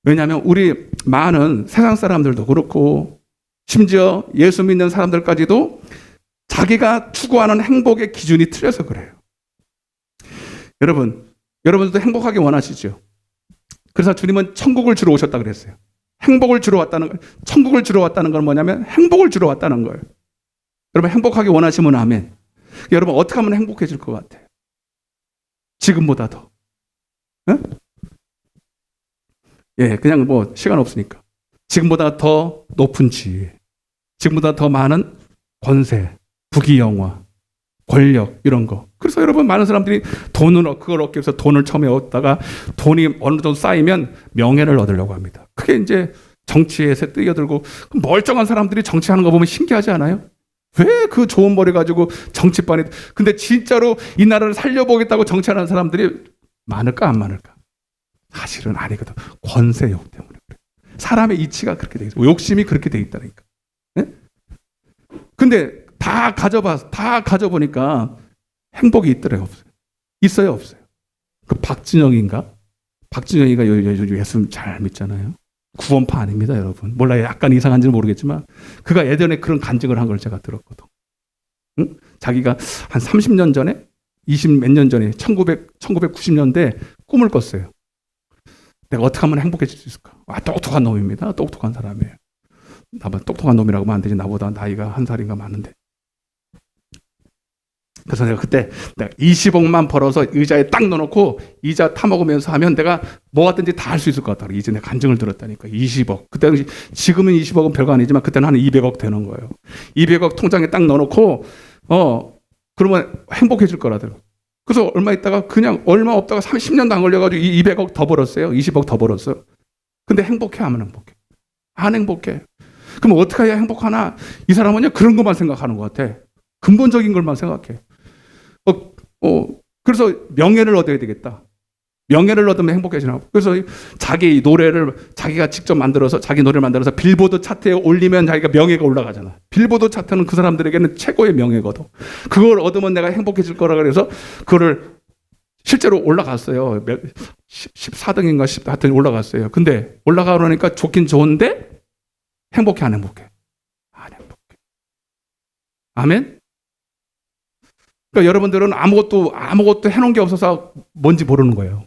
왜냐하면 우리 많은 세상 사람들도 그렇고 심지어 예수 믿는 사람들까지도 자기가 추구하는 행복의 기준이 틀려서 그래요. 여러분들도 행복하게 원하시죠? 그래서 주님은 천국을 주러 오셨다 그랬어요. 천국을 주러 왔다는 건 뭐냐면 행복을 주러 왔다는 거예요. 여러분 행복하게 원하시면 아멘. 여러분 어떻게 하면 행복해질 것 같아요? 지금보다 더. 응? 그냥 시간 없으니까. 지금보다 더 높은 지위, 지금보다 더 많은 권세, 부귀영화, 권력 이런 거. 그래서 여러분 많은 사람들이 그걸 얻기 위해서 돈을 처음에 얻다가 돈이 어느 정도 쌓이면 명예를 얻으려고 합니다. 그게 이제 정치에 뛰어들고 멀쩡한 사람들이 정치하는 거 보면 신기하지 않아요? 왜 그 좋은 머리 가지고 정치판에 근데 진짜로 이 나라를 살려보겠다고 정치하는 사람들이 많을까 안 많을까? 사실은 아니거든. 권세욕 때문에 그래. 사람의 이치가 그렇게 돼 있어. 욕심이 그렇게 돼 있다니까. 네? 근데 다 가져보니까 행복이 있더래요, 없어요? 있어요, 없어요? 그 박진영이가 예수 잘 믿잖아요. 구원파 아닙니다, 여러분. 몰라요. 약간 이상한지는 모르겠지만 그가 예전에 그런 간증을 한 걸 제가 들었거든. 응? 자기가 한 30년 전에 20 몇 년 전에 1990년대 꿈을 꿨어요. 내가 어떻게 하면 행복해질 수 있을까? 똑똑한 놈입니다. 똑똑한 사람이에요. 나보다 똑똑한 놈이라고 하면 안 되지. 나보다 나이가 한 살인가 많은데. 그래서 내가 그때 내가 20억만 벌어서 의자에 딱 넣어놓고 이자 타먹으면서 하면 내가 뭐하든지 다 할 수 있을 것 같다. 이제 내가 간증을 들었다니까. 20억. 그때 당시 지금은 20억은 별거 아니지만 그때는 한 200억 되는 거예요. 200억 통장에 딱 넣어놓고 그러면 행복해질 거라더라고. 그래서 얼마 있다가 그냥 얼마 없다가 30년도 안 걸려가지고 200억 더 벌었어요. 20억 더 벌었어요. 근데 행복해 하면 행복해. 안 행복해. 그럼 어떻게 해야 행복하나? 이 사람은요 그런 것만 생각하는 것 같아. 근본적인 것만 생각해. 그래서 명예를 얻어야 되겠다. 명예를 얻으면 행복해지나. 그래서 자기 노래를 자기가 직접 만들어서 자기 노래를 만들어서 빌보드 차트에 올리면 자기가 명예가 올라가잖아. 빌보드 차트는 그 사람들에게는 최고의 명예거든. 그걸 얻으면 내가 행복해질 거라 그래서 그거를 실제로 올라갔어요. 14등인가 10등 하여튼 올라갔어요. 근데 올라가려니까 좋긴 좋은데 행복해 안 행복해? 안 행복해. 아멘? 그러니까 여러분들은 아무것도 해놓은 게 없어서 뭔지 모르는 거예요.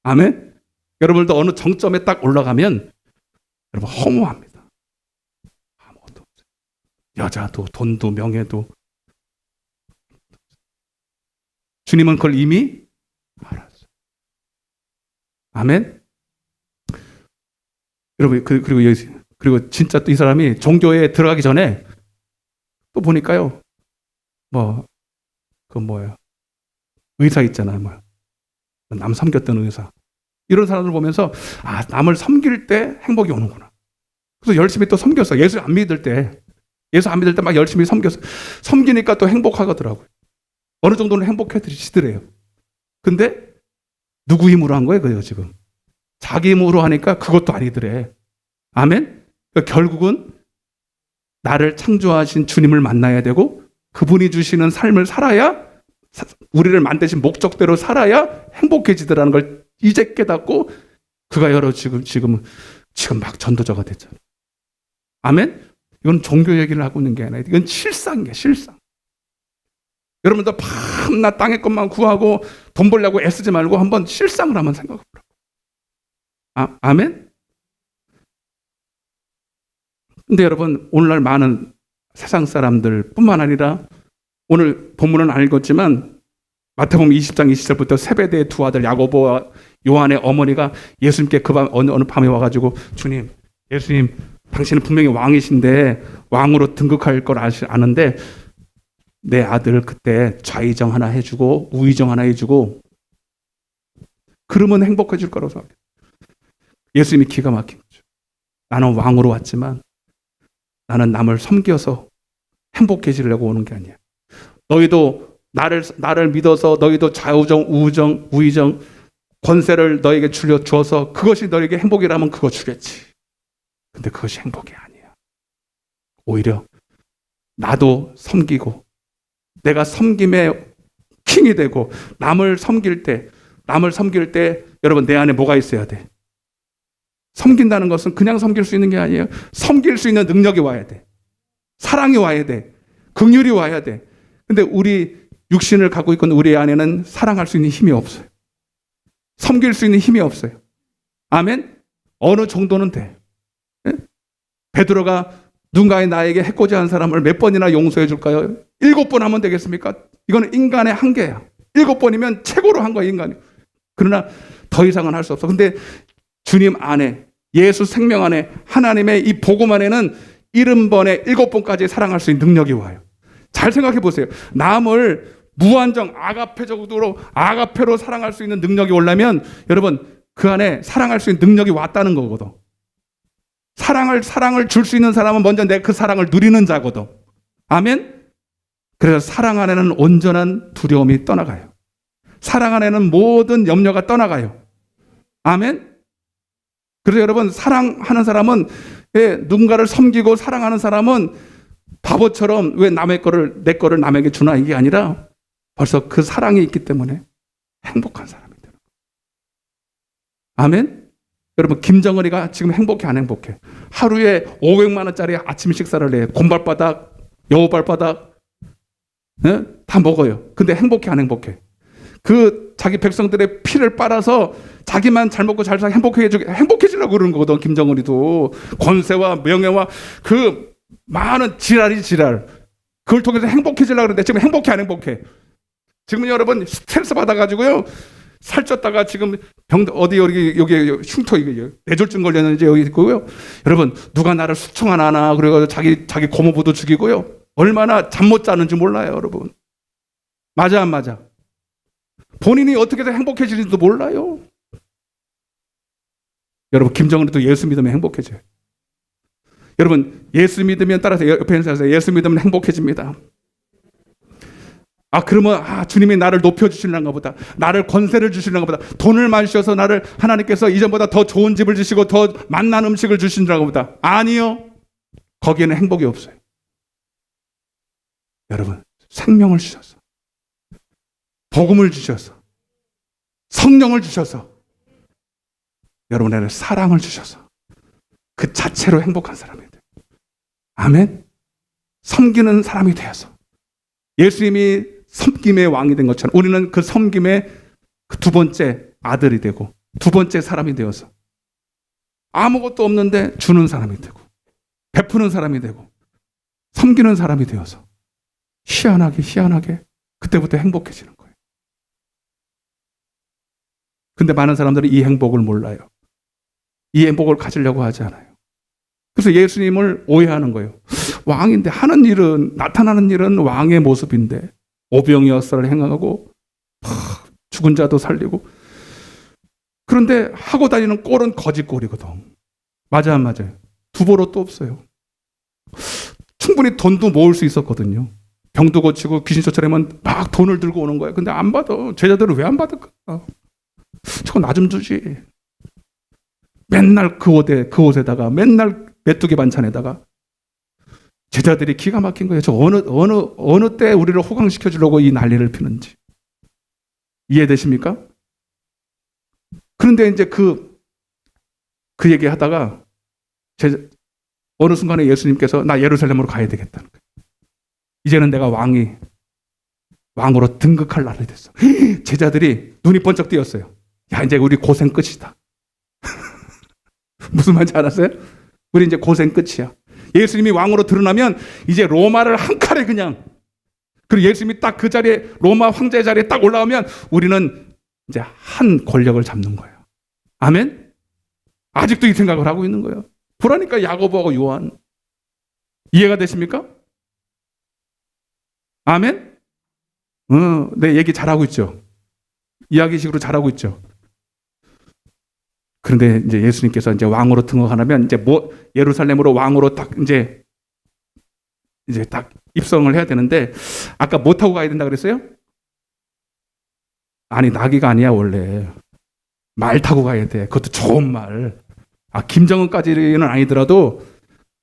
아멘? 여러분들도 어느 정점에 딱 올라가면 여러분 허무합니다. 아무것도 없어요. 여자도 돈도 명예도. 주님은 그걸 이미 알았어요. 아멘? 여러분 그리고 진짜 또 이 사람이 종교에 들어가기 전에 또 보니까요. 의사 있잖아요. 남 섬겼던 의사. 이런 사람들 보면서 남을 섬길 때 행복이 오는구나. 그래서 열심히 또 섬겼어. 예수 안 믿을 때 막 열심히 섬겼어. 섬기니까 또 행복하더라고요. 어느 정도는 행복해지시더래요. 근데 누구 힘으로 한 거예요, 그죠 지금? 자기 힘으로 하니까 그것도 아니더래. 아멘? 그러니까 결국은 나를 창조하신 주님을 만나야 되고 그분이 주시는 삶을 살아야 우리를 만드신 목적대로 살아야 행복해지더라는 걸 이제 깨닫고 그가 지금 막 전도자가 됐잖아요. 아멘? 이건 종교 얘기를 하고 있는 게 아니라 이건 실상이에요. 실상. 여러분들 밤낮 땅의 것만 구하고 돈 벌려고 애쓰지 말고 한번 실상을 한번 생각해 보라고. 아멘? 근데 여러분 오늘날 많은 세상 사람들 뿐만 아니라 오늘 본문은 안 읽었지만 마태복음 20장 20절부터 세베대의 두 아들 야고보와 요한의 어머니가 예수님께 어느 밤에 와가지고 주님, 예수님 당신은 분명히 왕이신데 왕으로 등극할 걸 아는데 내 아들 그때 좌의정 하나 해주고 우의정 하나 해주고 그러면 행복해질 거라고 생각해요. 예수님이 기가 막힌 거죠. 나는 왕으로 왔지만 나는 남을 섬겨서 행복해지려고 오는 게 아니야. 너희도 나를 믿어서 너희도 좌우정, 우의정 권세를 너에게 주어서 그것이 너에게 행복이라면 그거 주겠지. 근데 그것이 행복이 아니야. 오히려 나도 섬기고 내가 섬김의 킹이 되고 남을 섬길 때 여러분 내 안에 뭐가 있어야 돼? 섬긴다는 것은 그냥 섬길 수 있는 게 아니에요. 섬길 수 있는 능력이 와야 돼. 사랑이 와야 돼. 긍휼이 와야 돼. 근데 우리 육신을 갖고 있건 우리 안에는 사랑할 수 있는 힘이 없어요. 섬길 수 있는 힘이 없어요. 아멘? 어느 정도는 돼. 베드로가 누군가의 나에게 해코지 한 사람을 몇 번이나 용서해 줄까요? 7번 하면 되겠습니까? 이거는 인간의 한계야. 7번이면 최고로 한 거야, 인간이. 그러나 더 이상은 할 수 없어. 근데 주님 안에, 예수 생명 안에, 하나님의 이 복음 안에는 70번에 7번까지 사랑할 수 있는 능력이 와요. 잘 생각해 보세요. 남을 무한정 아가페로 사랑할 수 있는 능력이 오려면 여러분 그 안에 사랑할 수 있는 능력이 왔다는 거거든. 사랑을 줄 수 있는 사람은 먼저 내 그 사랑을 누리는 자거든. 아멘? 그래서 사랑 안에는 온전한 두려움이 떠나가요. 사랑 안에는 모든 염려가 떠나가요. 아멘? 그래서 여러분 사랑하는 사람은 누군가를 섬기고 사랑하는 사람은 바보처럼 왜 내 거를 남에게 주나 이게 아니라 벌써 그 사랑이 있기 때문에 행복한 사람이 되는 거예요. 아멘? 여러분 김정은이가 지금 행복해 안 행복해? 하루에 500만 원짜리 아침 식사를 해. 곰발바닥, 여우발바닥 다 먹어요. 근데 행복해 안 행복해? 그 자기 백성들의 피를 빨아서 자기만 잘 먹고 잘 살고 행복해지려고 그러는 거거든. 김정은이도 권세와 명예와 그 많은 지랄 그걸 통해서 행복해지려고 그러는데 지금 행복해 안 행복해? 지금 여러분 스트레스 받아가지고요 살쪘다가 지금 어디 여기 흉터 뇌졸중 걸렸는지 여기 있고요. 여러분 누가 나를 수청 안 하나 그래가지고 자기 고모부도 죽이고요. 얼마나 잠 못 자는지 몰라요, 여러분. 맞아 안 맞아? 본인이 어떻게 해서 행복해지는지도 몰라요. 여러분 김정은도 예수 믿으면 행복해져요. 여러분 예수 믿으면 따라서 옆에 있는 사람 예수 믿으면 행복해집니다. 그러면 주님이 나를 높여주시려는가 보다. 나를 권세를 주시려는가 보다. 돈을 많이 주셔서 나를 하나님께서 이전보다 더 좋은 집을 주시고 더 맛난 음식을 주시려는가 보다. 아니요. 거기에는 행복이 없어요. 여러분 생명을 주셔서 복음을 주셔서 성령을 주셔서 여러분에게 사랑을 주셔서 그 자체로 행복한 사람이 돼요. 아멘. 섬기는 사람이 되어서 예수님이 섬김의 왕이 된 것처럼 우리는 그 섬김의 그 두 번째 아들이 되고 두 번째 사람이 되어서 아무것도 없는데 주는 사람이 되고 베푸는 사람이 되고 섬기는 사람이 되어서 희한하게 그때부터 행복해지는 거예요. 근데 많은 사람들은 이 행복을 몰라요. 이 행복을 가지려고 하지 않아요. 그래서 예수님을 오해하는 거예요. 왕인데 하는 일은 나타나는 일은 왕의 모습인데 오병이어 역사를 행하고 죽은 자도 살리고 그런데 하고 다니는 꼴은 거짓 꼴이거든. 맞아 안 맞아요? 두 버릇도 없어요. 충분히 돈도 모을 수 있었거든요. 병도 고치고 귀신 쫓아내면 막 돈을 들고 오는 거예요. 근데 안 받아. 제자들은 왜 안 받을까? 저거 나 좀 주지. 맨날 그 옷에다가 맨날 메뚜기 반찬에다가 제자들이 기가 막힌 거예요. 저 어느 때 우리를 호강시켜 주려고 이 난리를 피는지. 이해되십니까? 그런데 이제 그 얘기 하다가 어느 순간에 예수님께서 나 예루살렘으로 가야 되겠다는 거예요. 이제는 내가 왕으로 등극할 날이 됐어. 제자들이 눈이 번쩍 띄었어요. 야, 이제 우리 고생 끝이다. 무슨 말인지 알았어요? 우리 이제 고생 끝이야. 예수님이 왕으로 드러나면 이제 로마를 한 칼에 그냥 그리고 예수님이 딱 그 자리에 로마 황제의 자리에 딱 올라오면 우리는 이제 한 권력을 잡는 거예요. 아멘? 아직도 이 생각을 하고 있는 거예요. 그러니까 야고보하고 요한 이해가 되십니까? 아멘? 내 얘기 잘하고 있죠. 이야기식으로 잘하고 있죠. 그런데 이제 예수님께서 이제 왕으로 등극하면 이제 예루살렘으로 왕으로 딱 이제 딱 입성을 해야 되는데 아까 뭐 타고 가야 된다 그랬어요? 아니 나귀가 아니야 원래 말 타고 가야 돼. 그것도 좋은 말. 김정은까지는 아니더라도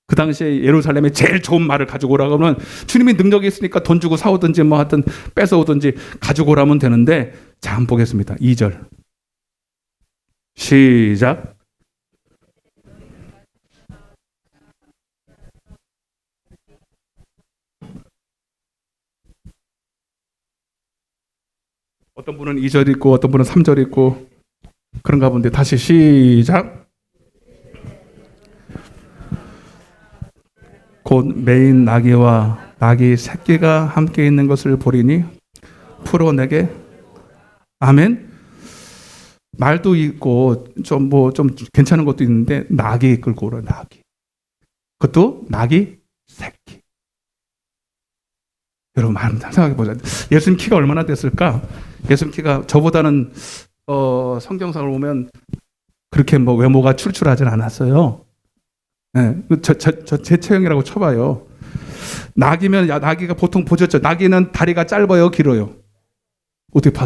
그 당시에 예루살렘에 제일 좋은 말을 가지고 오라고 하면 주님이 능력이 있으니까 돈 주고 사오든지 뭐 하여튼 뺏어오든지 가지고 오라면 되는데 자 한번 보겠습니다. 2절 시작. 어떤 분은 2절 있고 어떤 분은 3절 있고 그런가 본데 다시 시작. 곧 메인 나귀와 나귀 새끼가 함께 있는 것을 보리니 풀어내게. 아멘. 말도 있고 좀 괜찮은 것도 있는데 나귀 끌고 오라. 나귀. 그것도 나귀 새끼. 여러분 한번 생각해 보자. 예수님 키가 얼마나 됐을까? 예수님 키가 저보다는 성경상을 보면 그렇게 외모가 출출하진 않았어요. 네, 제 체형이라고 쳐봐요. 나귀가 보통 보셨죠? 나귀는 다리가 짧아요, 길어요? 어떻게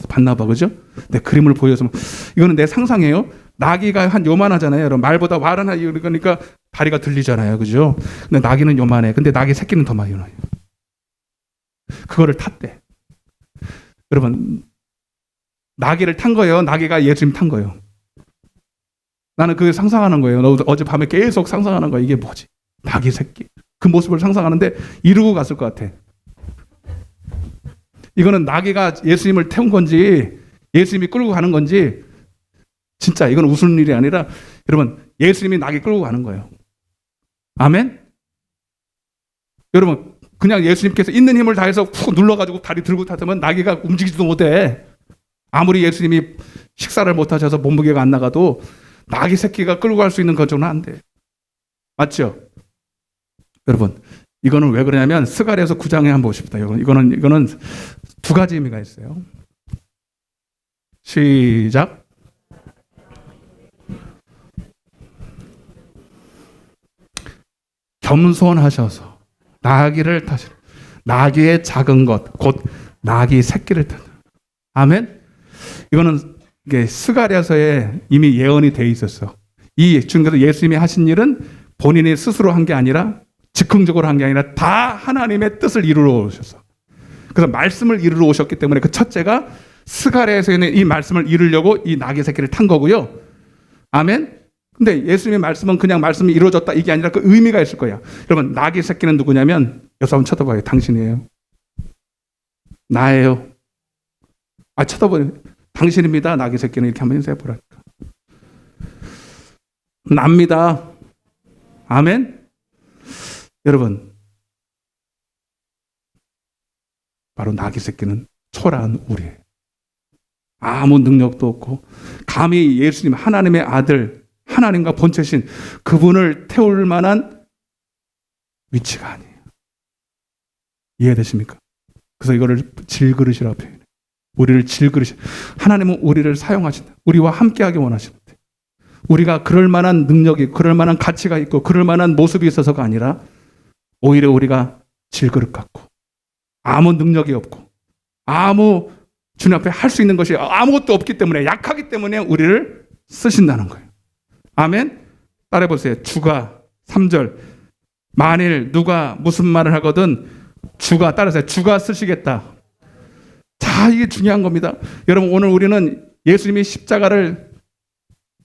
봤나 봐, 그죠? 내 그림을 보여서 이거는 내 상상이에요. 나귀가 한 요만하잖아요. 여러분 말보다 말은 그러니까 다리가 들리잖아요, 그죠? 근데 나귀는 요만해. 근데 나귀 새끼는 더 많이 나요. 그거를 탔대. 여러분 나귀를 탄 거예요. 나귀가 예수님 탄 거예요. 나는 그게 상상하는 거예요. 어젯밤에 계속 상상하는 거예요. 이게 뭐지? 나귀 새끼. 그 모습을 상상하는데 이루고 갔을 것 같아. 이거는 나귀가 예수님을 태운 건지 예수님이 끌고 가는 건지 진짜 이건 웃을 일이 아니라 여러분 예수님이 나귀 끌고 가는 거예요. 아멘? 여러분 그냥 예수님께서 있는 힘을 다해서 푹 눌러가지고 다리 들고 탔으면 나귀가 움직이지도 못해. 아무리 예수님이 식사를 못하셔서 몸무게가 안 나가도 나귀 새끼가 끌고 갈 수 있는 거정은 안 돼. 맞죠? 여러분 이거는 왜 그러냐면 스가랴서 9장에 한번 보십시다. 이거는 두 가지 의미가 있어요. 시작. 겸손하셔서 나귀를 타시. 나귀의 작은 것, 곧 나귀 새끼를 타는. 아멘. 이거는 이게 스가랴서에 이미 예언이 돼 있었어. 이 주님께서 예수님이 하신 일은 본인이 스스로 한 게 아니라 즉흥적으로 한 게 아니라 다 하나님의 뜻을 이루러 오셨어. 그래서 말씀을 이루러 오셨기 때문에 그 첫째가 스가랴에서는 이 말씀을 이루려고 이 나귀 새끼를 탄 거고요. 아멘. 근데 예수님의 말씀은 그냥 말씀이 이루어졌다 이게 아니라 그 의미가 있을 거야. 여러분 나귀 새끼는 누구냐면 여러분 한번 쳐다봐요. 당신이에요. 나예요. 쳐다봐요. 당신입니다. 나귀 새끼는 이렇게 한번 인사해 보라니까. 납니다. 아멘. 여러분 바로 나귀 새끼는 초라한 우리예요. 아무 능력도 없고 감히 예수님 하나님의 아들 하나님과 본체신 그분을 태울 만한 위치가 아니에요. 이해되십니까? 그래서 이거를 질그릇이라고 표현해요. 우리를 질그릇이. 하나님은 우리를 사용하신다. 우리와 함께하기 원하시는데 우리가 그럴 만한 능력이 그럴 만한 가치가 있고 그럴 만한 모습이 있어서가 아니라 오히려 우리가 질그릇 같고 아무 능력이 없고 아무 주님 앞에 할 수 있는 것이 아무것도 없기 때문에 약하기 때문에 우리를 쓰신다는 거예요. 아멘. 따라해 보세요. 주가 3절 만일 누가 무슨 말을 하거든 주가 따라서 주가 쓰시겠다. 자, 이게 중요한 겁니다. 여러분 오늘 우리는 예수님이 십자가를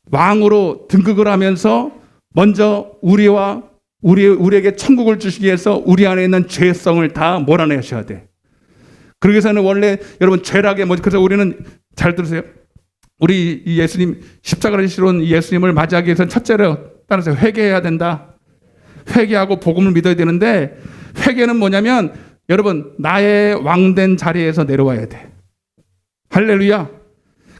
왕으로 등극을 하면서 먼저 우리에게 천국을 주시기 위해서 우리 안에 있는 죄성을 다 몰아내셔야 돼. 그러기 위해서는 원래 여러분 죄락의 그래서 우리는 잘 들으세요. 우리 이 예수님 십자가를 지시러 온 예수님을 맞이하기 위해서는 첫째로 따라서 회개해야 된다. 회개하고 복음을 믿어야 되는데 회개는 뭐냐면 여러분 나의 왕된 자리에서 내려와야 돼. 할렐루야.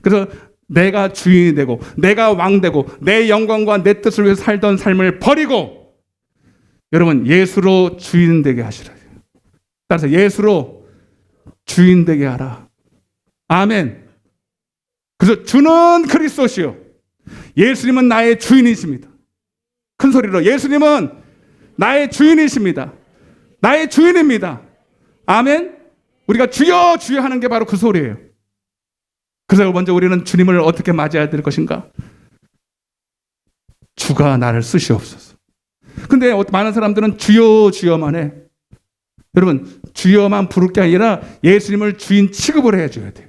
그래서 내가 주인이 되고 내가 왕 되고 내 영광과 내 뜻을 위해 살던 삶을 버리고 여러분 예수로 주인 되게 하시라. 따라서 예수로 주인 되게 하라. 아멘. 그래서 주는 그리스도시요 예수님은 나의 주인이십니다. 큰 소리로 예수님은 나의 주인이십니다. 나의 주인입니다. 아멘. 우리가 주여 주여 하는 게 바로 그 소리예요. 그래서 먼저 우리는 주님을 어떻게 맞이해야 될 것인가? 주가 나를 쓰시옵소서. 근데 많은 사람들은 주여 주여만 해. 여러분 주여만 부를 게 아니라 예수님을 주인 취급을 해줘야 돼요.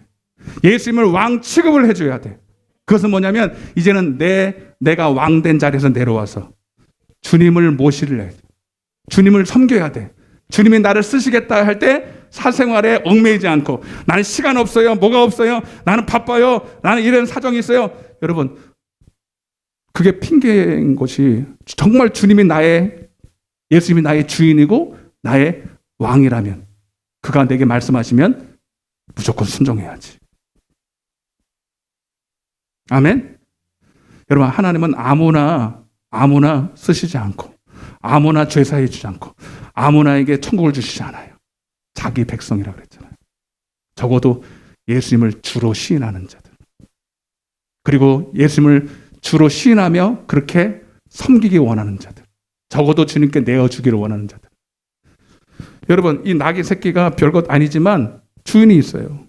예수님을 왕 취급을 해줘야 돼. 그것은 뭐냐면 이제는 내가 왕된 자리에서 내려와서 주님을 모시려 해. 주님을 섬겨야 돼. 주님이 나를 쓰시겠다 할 때 사생활에 얽매이지 않고 나는 시간 없어요. 뭐가 없어요. 나는 바빠요. 나는 이런 사정이 있어요. 여러분 그게 핑계인 것이 정말 예수님이 나의 주인이고 나의 왕이라면 그가 내게 말씀하시면 무조건 순종해야지. 아멘. 여러분 하나님은 아무나 쓰시지 않고 아무나 죄사해 주지 않고 아무나에게 천국을 주시지 않아요. 자기 백성이라고 그랬잖아요. 적어도 예수님을 주로 시인하는 자들 그리고 예수님을 주로 시인하며 그렇게 섬기기 원하는 자들 적어도 주님께 내어주기를 원하는 자들. 여러분 이 나귀 새끼가 별것 아니지만 주인이 있어요.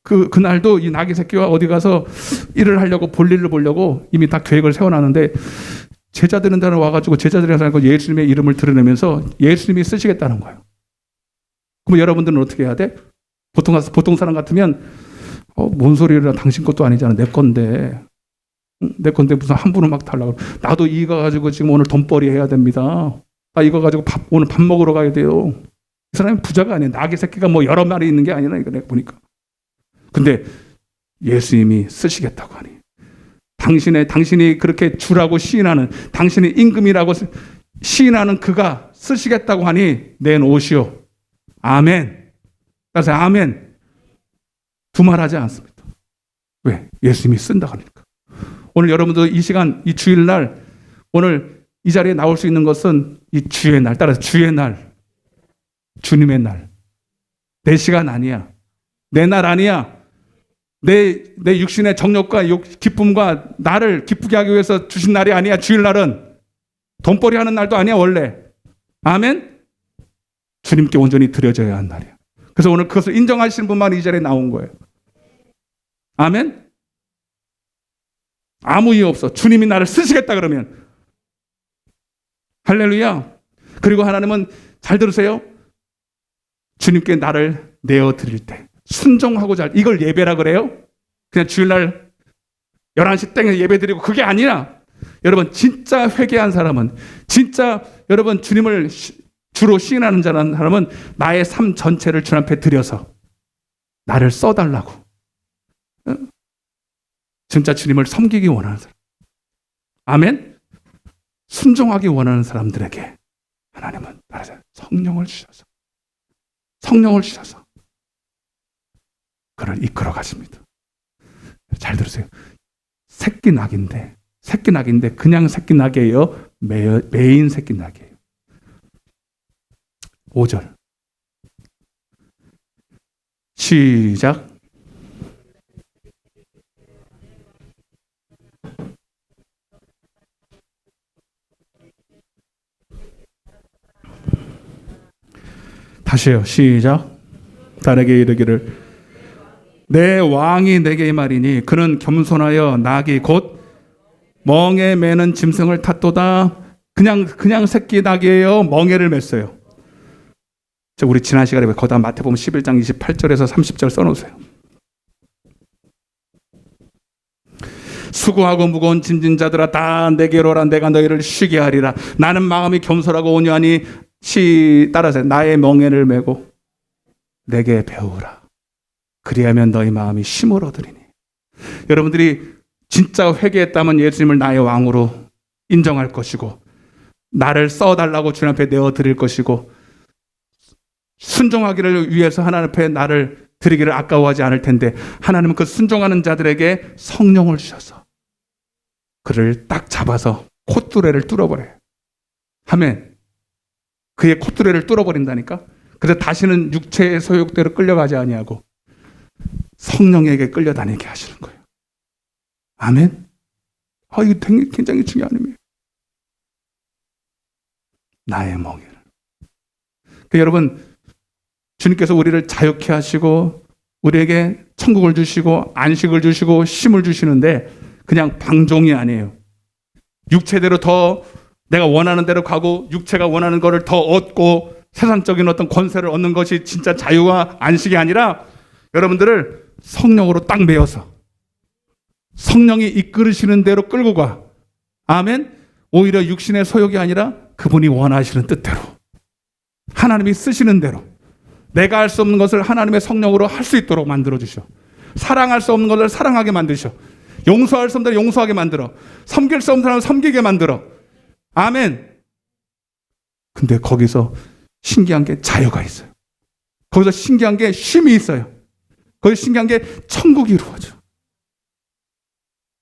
그날도 이 나귀 새끼가 어디 가서 일을 하려고 볼일을 보려고 이미 다 계획을 세워놨는데 제자들은 다 와가지고 제자들이 예수님의 이름을 드러내면서 예수님이 쓰시겠다는 거예요. 그럼 여러분들은 어떻게 해야 돼? 보통 사람 같으면 뭔 소리를 당신 것도 아니잖아. 내 건데 무슨 함부로 막 달라고. 나도 이거 가지고 지금 오늘 돈벌이 해야 됩니다. 이거 가지고 오늘 밥 먹으러 가야 돼요. 이 사람이 부자가 아니에요. 나귀 새끼가 뭐 여러 마리 있는 게 아니라 이거 내가 보니까. 근데 예수님이 쓰시겠다고 하니 당신이 그렇게 주라고 시인하는 당신이 임금이라고 시인하는 그가 쓰시겠다고 하니 내놓으시오. 아멘. 따라서 아멘. 두말하지 않습니다. 왜? 예수님이 쓴다고 하니까. 오늘 여러분도 이 시간 이 주일날 오늘 이 자리에 나올 수 있는 것은 이 주의 날, 따라서 주의 날, 주님의 날. 내 시간 아니야. 내 날 아니야. 내 육신의 정욕과 기쁨과 나를 기쁘게 하기 위해서 주신 날이 아니야. 주일날은 돈벌이 하는 날도 아니야 원래. 아멘. 주님께 온전히 드려져야 한 날이야. 그래서 오늘 그것을 인정하시는 분만 이 자리에 나온 거예요. 아멘. 아무 이유 없어. 주님이 나를 쓰시겠다 그러면. 할렐루야. 그리고 하나님은 잘 들으세요. 주님께 나를 내어드릴 때 순종하고자 이걸 예배라 그래요? 그냥 주일날 11시 땡에 예배드리고 그게 아니라 여러분 진짜 회개한 사람은 진짜 여러분 주님을 주로 시인하는 사람은 나의 삶 전체를 주님 앞에 드려서 나를 써달라고 진짜 주님을 섬기기 원하는 사람 아멘? 순종하기 원하는 사람들에게 하나님은 성령을 주셔서 그를 이끌어 가십니다. 잘 들으세요. 새끼 낙인데 그냥 새끼 낙이에요? 메인 새끼 낙이에요. 5절 시작. 다시요. 시작. 딸에게 이르기를 내 왕이 내게 말이니 그는 겸손하여 낙이 곧 멍에 매는 짐승을 탔도다. 그냥 새끼 낙이에요. 멍에를 맸어요. 우리 지난 시간에 거기다 마태복음 11장 28절에서 30절 써놓으세요. 수고하고 무거운 짐진 자들아 다 내게로 오라. 내가 너희를 쉬게 하리라. 나는 마음이 겸손하고 온유하니 따라서 나의 멍에를 메고 내게 배우라. 그리하면 너희 마음이 쉼을 얻으리니. 여러분들이 진짜 회개했다면 예수님을 나의 왕으로 인정할 것이고 나를 써달라고 주님 앞에 내어드릴 것이고 순종하기를 위해서 하나님 앞에 나를 드리기를 아까워하지 않을 텐데 하나님은 그 순종하는 자들에게 성령을 주셔서 그를 딱 잡아서 콧뚜레를 뚫어버려요. 아멘. 그의 콧뚜레를 뚫어버린다니까. 그래서 다시는 육체의 소욕대로 끌려가지 아니하고 성령에게 끌려다니게 하시는 거예요. 아멘. 이거 굉장히 중요한 의미예요. 나의 멍에를. 여러분 주님께서 우리를 자유케 하시고 우리에게 천국을 주시고 안식을 주시고 쉼을 주시는데 그냥 방종이 아니에요. 육체대로 더 내가 원하는 대로 가고 육체가 원하는 거를 더 얻고 세상적인 어떤 권세를 얻는 것이 진짜 자유와 안식이 아니라 여러분들을 성령으로 딱 메어서 성령이 이끌으시는 대로 끌고 가. 아멘. 오히려 육신의 소욕이 아니라 그분이 원하시는 뜻대로 하나님이 쓰시는 대로 내가 할 수 없는 것을 하나님의 성령으로 할 수 있도록 만들어 주셔. 사랑할 수 없는 것을 사랑하게 만드셔. 용서할 수 없는 것을 용서하게 만들어. 섬길 수 없는 사람을 섬기게 만들어. 아멘. 근데 거기서 신기한 게 자유가 있어요. 거기서 신기한 게 쉼이 있어요. 거기서 신기한 게 천국이 이루어져.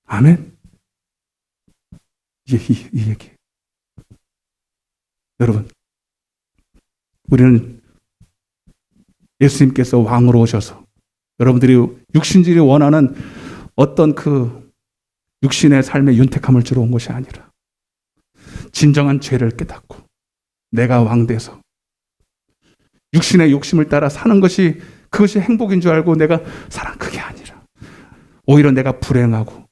아멘. 이 얘기. 여러분, 우리는 예수님께서 왕으로 오셔서 여러분들이 육신질이 원하는 어떤 그 육신의 삶의 윤택함을 주러 온 것이 아니라 진정한 죄를 깨닫고 내가 왕돼서 육신의 욕심을 따라 사는 것이 그것이 행복인 줄 알고 내가 살아. 그게 아니라 오히려 내가 불행하고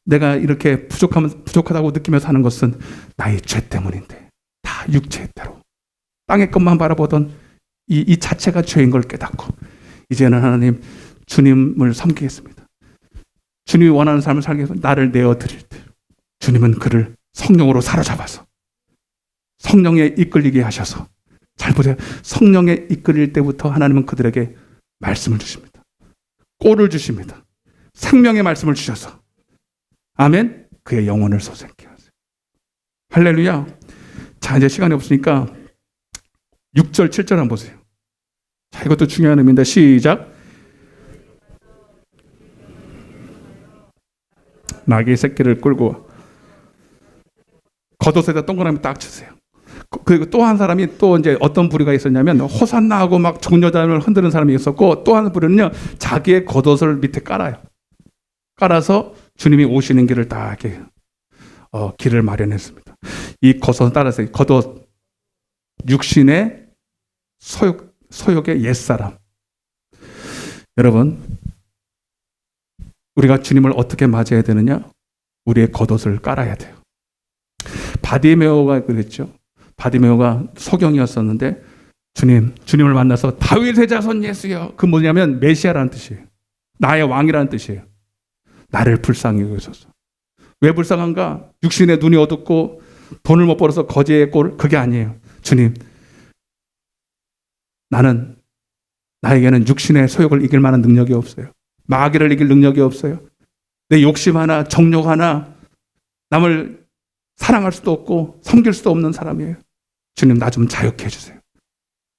내가 이렇게 부족하다고 느끼며 사는 것은 나의 죄 때문인데 다 육체의 대로 땅의 것만 바라보던 이 자체가 죄인 걸 깨닫고 이제는 하나님 주님을 섬기겠습니다. 주님이 원하는 삶을 살기 위해서 나를 내어드릴 때 주님은 그를 성령으로 사로잡아서 성령에 이끌리게 하셔서 잘 보세요. 성령에 이끌릴 때부터 하나님은 그들에게 말씀을 주십니다. 꼴을 주십니다. 생명의 말씀을 주셔서 아멘. 그의 영혼을 솟게 하세요. 할렐루야. 자, 이제 시간이 없으니까 6절 7절 한번 보세요. 자, 이것도 중요한 의미인데 시작. 나귀 새끼를 끌고 겉옷에다 동그라미 딱 치세요. 그리고 또 한 사람이 또 이제 어떤 부류가 있었냐면 호산나 하고 막 종려단을 흔드는 사람이 있었고, 또 한 부류는요 자기의 겉옷을 밑에 깔아요. 깔아서 주님이 오시는 길을 딱 이렇게 길을 마련했습니다. 이 겉옷 따라서 겉옷 육신의 소욕의 옛사람. 여러분, 우리가 주님을 어떻게 맞이해야 되느냐? 우리의 겉옷을 깔아야 돼요. 바디메오가 그랬죠. 바디메오가 소경이었었는데 주님을 만나서 다윗의 자손 예수여. 그 뭐냐면 메시아라는 뜻이에요. 나의 왕이라는 뜻이에요. 나를 불쌍히 여기소서. 왜 불쌍한가? 육신의 눈이 어둡고 돈을 못 벌어서 거지의 꼴, 그게 아니에요. 주님, 나에게는 육신의 소욕을 이길 만한 능력이 없어요. 마귀를 이길 능력이 없어요. 내 욕심 하나, 정욕 하나, 남을 사랑할 수도 없고 섬길 수도 없는 사람이에요. 주님, 나 좀 자유케 해주세요.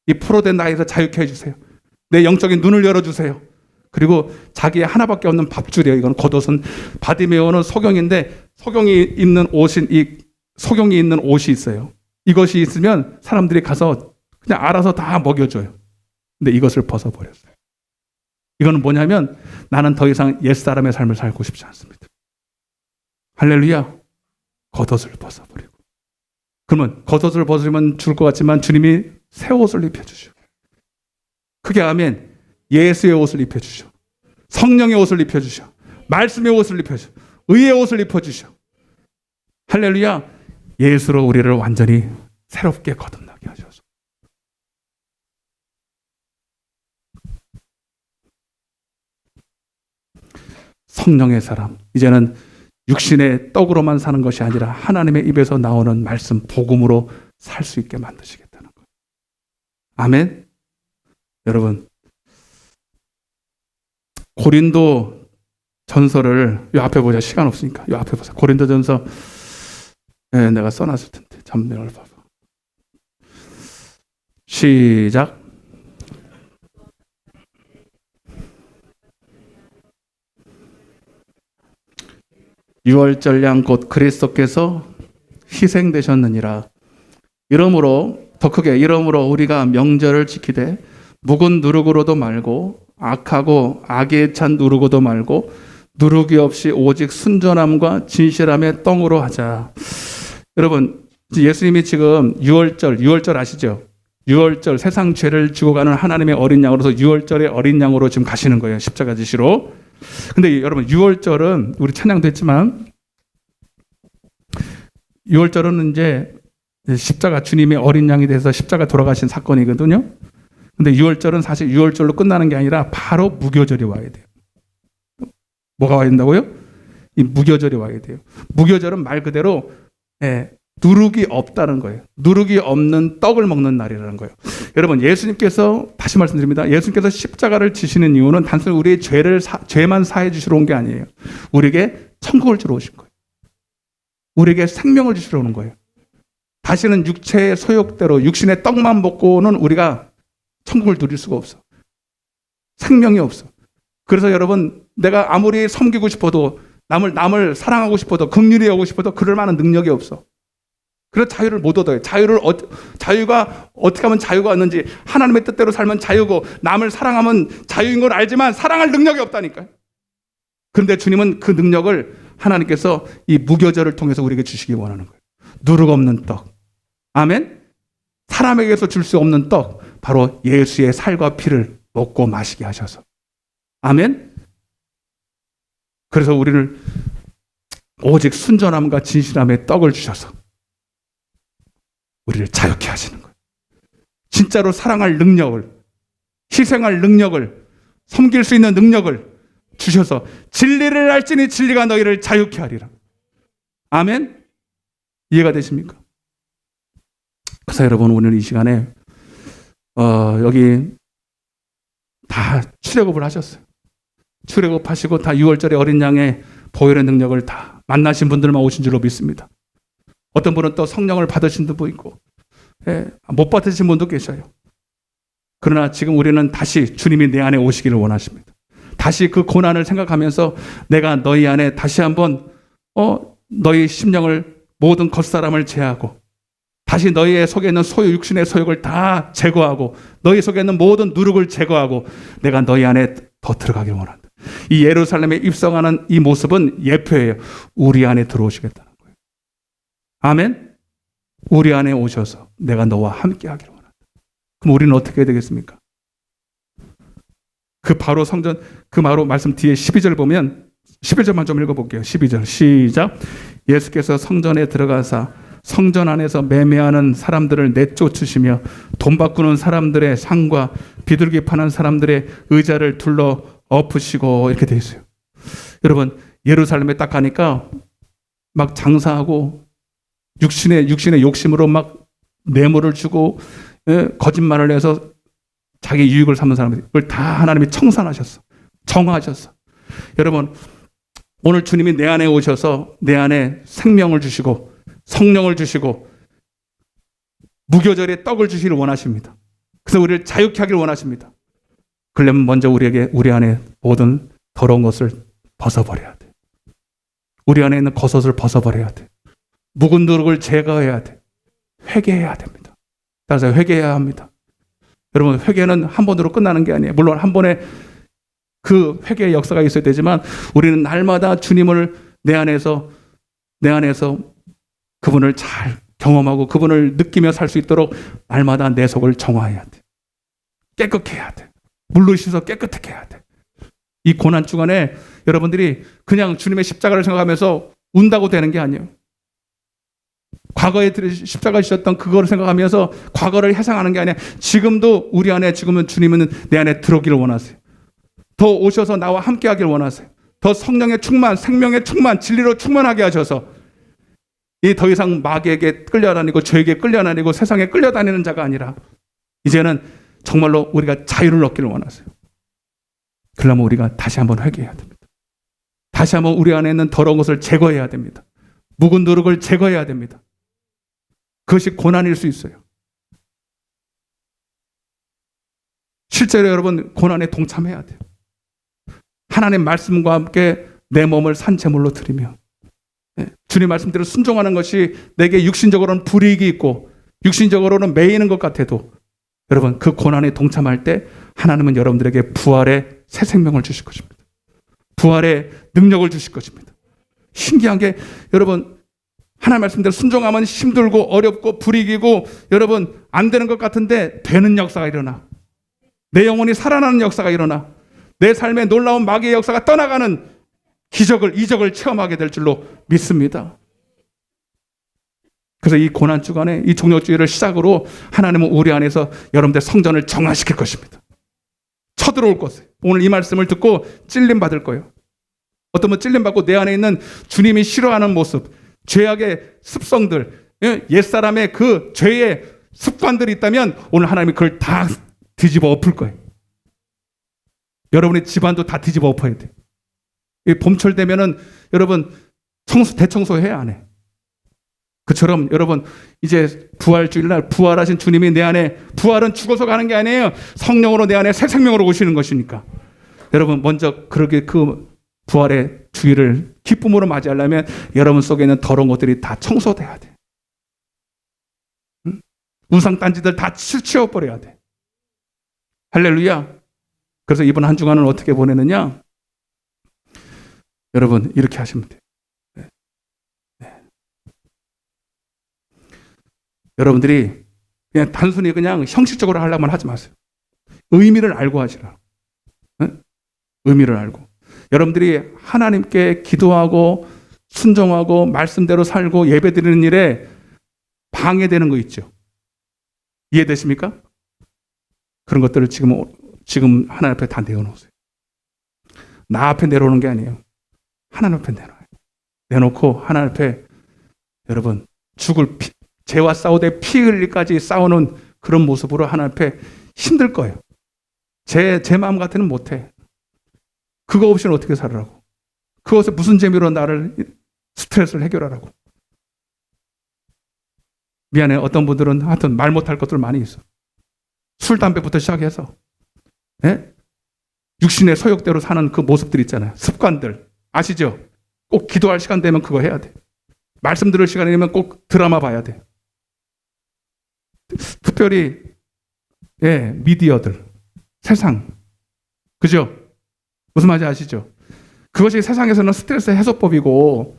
이 포로된 나이에서 자유케 해주세요. 내 영적인 눈을 열어주세요. 그리고 자기의 하나밖에 없는 밥줄이에요. 이건 겉옷은. 바디메오는 소경인데 소경이 입는 옷이 있어요. 이것이 있으면 사람들이 가서 그냥 알아서 다 먹여줘요. 근데 이것을 벗어버렸어요. 이거는 뭐냐면 나는 더 이상 옛사람의 삶을 살고 싶지 않습니다. 할렐루야. 겉옷을 벗어버리고. 그러면 겉옷을 벗으면 죽을 것 같지만 주님이 새 옷을 입혀주셔. 크게 하면 예수의 옷을 입혀주셔. 성령의 옷을 입혀주셔. 말씀의 옷을 입혀주셔. 의의 옷을 입혀주셔. 할렐루야. 예수로 우리를 완전히 새롭게 거듭나게 하셔서. 성령의 사람. 이제는 육신의 떡으로만 사는 것이 아니라 하나님의 입에서 나오는 말씀, 복음으로 살 수 있게 만드시겠다는 거예요. 아멘. 여러분, 고린도 전서를 요 앞에 보자. 시간 없으니까 요 앞에 보자. 고린도 전서 내가 써놨을 텐데 잠깐만 봐봐. 시작. 유월절 양 곧 그리스도께서 희생되셨느니라. 이러므로 더 크게 이러므로 우리가 명절을 지키되 묵은 누룩으로도 말고 악하고 악에 찬 누룩으로도 말고 누룩이 없이 오직 순전함과 진실함의 똥으로 하자. 여러분, 예수님이 지금 유월절 아시죠? 유월절 세상 죄를 지고 가는 하나님의 어린 양으로서 유월절의 어린 양으로 지금 가시는 거예요. 십자가 지시로. 근데 여러분, 유월절은 우리 찬양도 했지만 유월절은 이제 십자가 주님의 어린 양이 돼서 십자가 돌아가신 사건이거든요. 근데 유월절은 사실 유월절로 끝나는 게 아니라 바로 무교절이 와야 돼요. 뭐가 와야 된다고요? 이 무교절이 와야 돼요. 무교절은 말 그대로 누룩이 없다는 거예요. 누룩이 없는 떡을 먹는 날이라는 거예요. 여러분, 예수님께서 다시 말씀드립니다. 예수님께서 십자가를 지시는 이유는 단순히 우리의 죄만 사해 주시러 온 게 아니에요. 우리에게 천국을 주러 오신 거예요. 우리에게 생명을 주시러 오는 거예요. 다시는 육체의 소욕대로 육신의 떡만 먹고는 우리가 천국을 누릴 수가 없어. 생명이 없어. 그래서 여러분, 내가 아무리 섬기고 싶어도 남을 사랑하고 싶어도 긍휼히 여기고 싶어도 그럴 만한 능력이 없어. 그래서 자유를 못 얻어요. 자유가 어떻게 하면 자유가 왔는지, 하나님의 뜻대로 살면 자유고 남을 사랑하면 자유인 걸 알지만 사랑할 능력이 없다니까요. 그런데 주님은 그 능력을 하나님께서 이 무교절을 통해서 우리에게 주시기 원하는 거예요. 누룩 없는 떡. 아멘. 사람에게서 줄 수 없는 떡, 바로 예수의 살과 피를 먹고 마시게 하셔서. 아멘. 그래서 우리를 오직 순전함과 진실함의 떡을 주셔서 우리를 자유케 하시는 거예요. 진짜로 사랑할 능력을, 희생할 능력을, 섬길 수 있는 능력을 주셔서 진리를 알지니 진리가 너희를 자유케 하리라. 아멘. 이해가 되십니까? 그래서 여러분, 오늘 이 시간에 여기 다 출애굽을 하셨어요. 출애굽하시고 다 6월절에 어린 양의 보혈의 능력을 다 만나신 분들만 오신 줄로 믿습니다. 어떤 분은 또 성령을 받으신 분도 있고, 못 받으신 분도 계셔요. 그러나 지금 우리는 다시 주님이 내 안에 오시기를 원하십니다. 다시 그 고난을 생각하면서 내가 너희 안에 다시 한번 너희 심령을 모든 겉사람을 제하고 다시 너희 속에 있는 소유 육신의 소욕을 다 제거하고 너희 속에 있는 모든 누룩을 제거하고 내가 너희 안에 더 들어가길 원한다. 이 예루살렘에 입성하는 이 모습은 예표예요. 우리 안에 들어오시겠다는 거예요. 아멘. 우리 안에 오셔서 내가 너와 함께 하기를 원한다. 그럼 우리는 어떻게 해야 되겠습니까? 그 바로 성전, 그 바로 말씀 뒤에 12절 보면 11절만 좀 읽어볼게요. 12절 시작. 예수께서 성전에 들어가사 성전 안에서 매매하는 사람들을 내쫓으시며 돈 바꾸는 사람들의 상과 비둘기 파는 사람들의 의자를 둘러 엎으시고 이렇게 되어 있어요. 여러분 예루살렘에 딱 가니까 막 장사하고 육신의 욕심으로 막 뇌물을 주고 거짓말을 해서 자기 유익을 삼는 사람들 다 하나님이 청산하셨어. 정하셨어. 여러분 오늘 주님이 내 안에 오셔서 내 안에 생명을 주시고 성령을 주시고 무교절에 떡을 주시기를 원하십니다. 그래서 우리를 자유케 하기를 원하십니다. 그러려면 먼저 우리 안에 모든 더러운 것을 벗어버려야 돼. 우리 안에 있는 겉옷을 벗어버려야 돼. 묵은 누룩을 제거해야 돼. 회개해야 됩니다. 따라서 회개해야 합니다. 여러분 회개는 한 번으로 끝나는 게 아니에요. 물론 한 번에 그 회개의 역사가 있어야 되지만 우리는 날마다 주님을 내 안에서 그분을 잘 경험하고 그분을 느끼며 살 수 있도록 날마다 내 속을 정화해야 돼. 깨끗해야 돼. 물로 씻어 깨끗하게 해야 돼. 이 고난 주간에 여러분들이 그냥 주님의 십자가를 생각하면서 운다고 되는 게 아니에요. 과거에 십자가 지셨던 그거를 생각하면서 과거를 회상하는 게 아니라 지금도 우리 안에 지금은 주님은 내 안에 들어오기를 원하세요. 더 오셔서 나와 함께 하기를 원하세요. 더 성령의 충만, 생명의 충만, 진리로 충만하게 하셔서 이 더 이상 마귀에게 끌려다니고 죄에게 끌려다니고 세상에 끌려다니는 자가 아니라 이제는 정말로 우리가 자유를 얻기를 원하세요. 그러면 우리가 다시 한번 회개해야 됩니다. 다시 한번 우리 안에 있는 더러운 것을 제거해야 됩니다. 묵은 누룩을 제거해야 됩니다. 그것이 고난일 수 있어요. 실제로 여러분 고난에 동참해야 돼요. 하나님 말씀과 함께 내 몸을 산제물로 드리며 주님 말씀대로 순종하는 것이 내게 육신적으로는 불이익이 있고 육신적으로는 매이는 것 같아도 여러분 그 고난에 동참할 때 하나님은 여러분들에게 부활의 새 생명을 주실 것입니다. 부활의 능력을 주실 것입니다. 신기한 게 여러분 하나님 말씀대로 순종하면 힘들고 어렵고 불이익이고 여러분 안 되는 것 같은데 되는 역사가 일어나. 내 영혼이 살아나는 역사가 일어나. 내 삶에 놀라운 마귀의 역사가 떠나가는 이적을 체험하게 될 줄로 믿습니다. 그래서 이 고난 주간에 이 종료주의를 시작으로 하나님은 우리 안에서 여러분들 성전을 정화시킬 것입니다. 쳐들어올 것을. 오늘 이 말씀을 듣고 찔림 받을 거예요. 어떤 분 찔림 받고 내 안에 있는 주님이 싫어하는 모습, 죄악의 습성들, 옛사람의 그 죄의 습관들이 있다면 오늘 하나님이 그걸 다 뒤집어 엎을 거예요. 여러분의 집안도 다 뒤집어 엎어야 돼요. 봄철 되면은 여러분 대청소 해야 안 해. 그처럼 여러분 이제 부활주일날 부활하신 주님이 내 안에 부활은 죽어서 가는 게 아니에요. 성령으로 내 안에 새 생명으로 오시는 것이니까. 여러분 먼저 그렇게 그 부활의 주일을 기쁨으로 맞이하려면 여러분 속에 있는 더러운 것들이 다 청소돼야 돼. 우상단지들 다 치워버려야 돼. 할렐루야. 그래서 이번 한 주간은 어떻게 보내느냐? 여러분 이렇게 하시면 돼요. 여러분들이 그냥 단순히 그냥 형식적으로 하려면 하지 마세요. 의미를 알고 하시라. 의미를 알고. 여러분들이 하나님께 기도하고 순종하고 말씀대로 살고 예배드리는 일에 방해되는 거 있죠. 이해되십니까? 그런 것들을 지금 하나님 앞에 다 내어놓으세요. 나 앞에 내려오는 게 아니에요. 하나님 앞에 내놓고 하나님 앞에 여러분 죄와 싸우되 피 흘리까지 싸우는 그런 모습으로 하나님 앞에 힘들 거예요. 제 마음 같으면 못해. 그거 없이는 어떻게 살으라고. 그것에 무슨 재미로 나를 스트레스를 해결하라고. 미안해. 어떤 분들은 하여튼 말 못할 것들 많이 있어. 술, 담배부터 시작해서 예? 육신의 소욕대로 사는 그 모습들 있잖아요. 습관들 아시죠? 꼭 기도할 시간 되면 그거 해야 돼. 말씀 들을 시간이면 꼭 드라마 봐야 돼. 특별히 미디어들, 세상, 그죠? 무슨 말인지 아시죠? 그것이 세상에서는 스트레스 해소법이고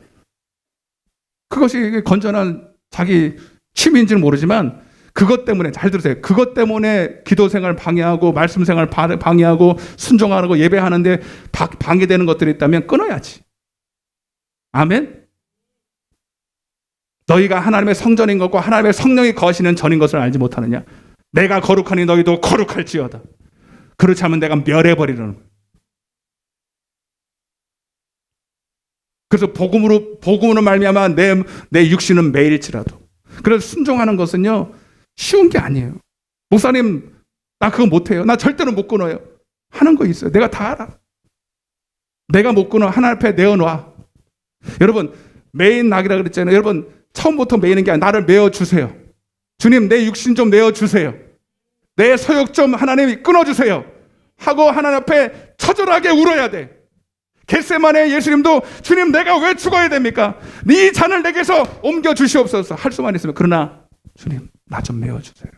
그것이 건전한 자기 취미인지는 모르지만 그것 때문에, 잘 들으세요. 그것 때문에 기도 생활 방해하고 말씀 생활 방해하고 순종하고 예배하는데 방해되는 것들이 있다면 끊어야지. 아멘? 너희가 하나님의 성전인 것과 하나님의 성령이 거하시는 전인 것을 알지 못하느냐? 내가 거룩하니 너희도 거룩할지어다. 그렇지 않으면 내가 멸해버리려는 거예요. 그래서 복음으로 말미암아 내 육신은 매일지라도. 그래서 순종하는 것은요 쉬운 게 아니에요. 목사님 나 그거 못해요. 나 절대로 못 끊어요. 하는 거 있어요. 내가 다 알아. 내가 못 끊어. 하나님 앞에 내어놔. 여러분 메인 낙이라 그랬잖아요. 여러분 처음부터 메이는 게 아니라 나를 메어주세요. 주님 내 육신 좀 내어주세요. 내 소욕 좀 하나님이 끊어주세요. 하고 하나님 앞에 처절하게 울어야 돼. 겟세마네 예수님도 주님 내가 왜 죽어야 됩니까? 네 잔을 내게서 옮겨 주시옵소서 할 수만 있으면, 그러나 주님 나 좀 메어주세요.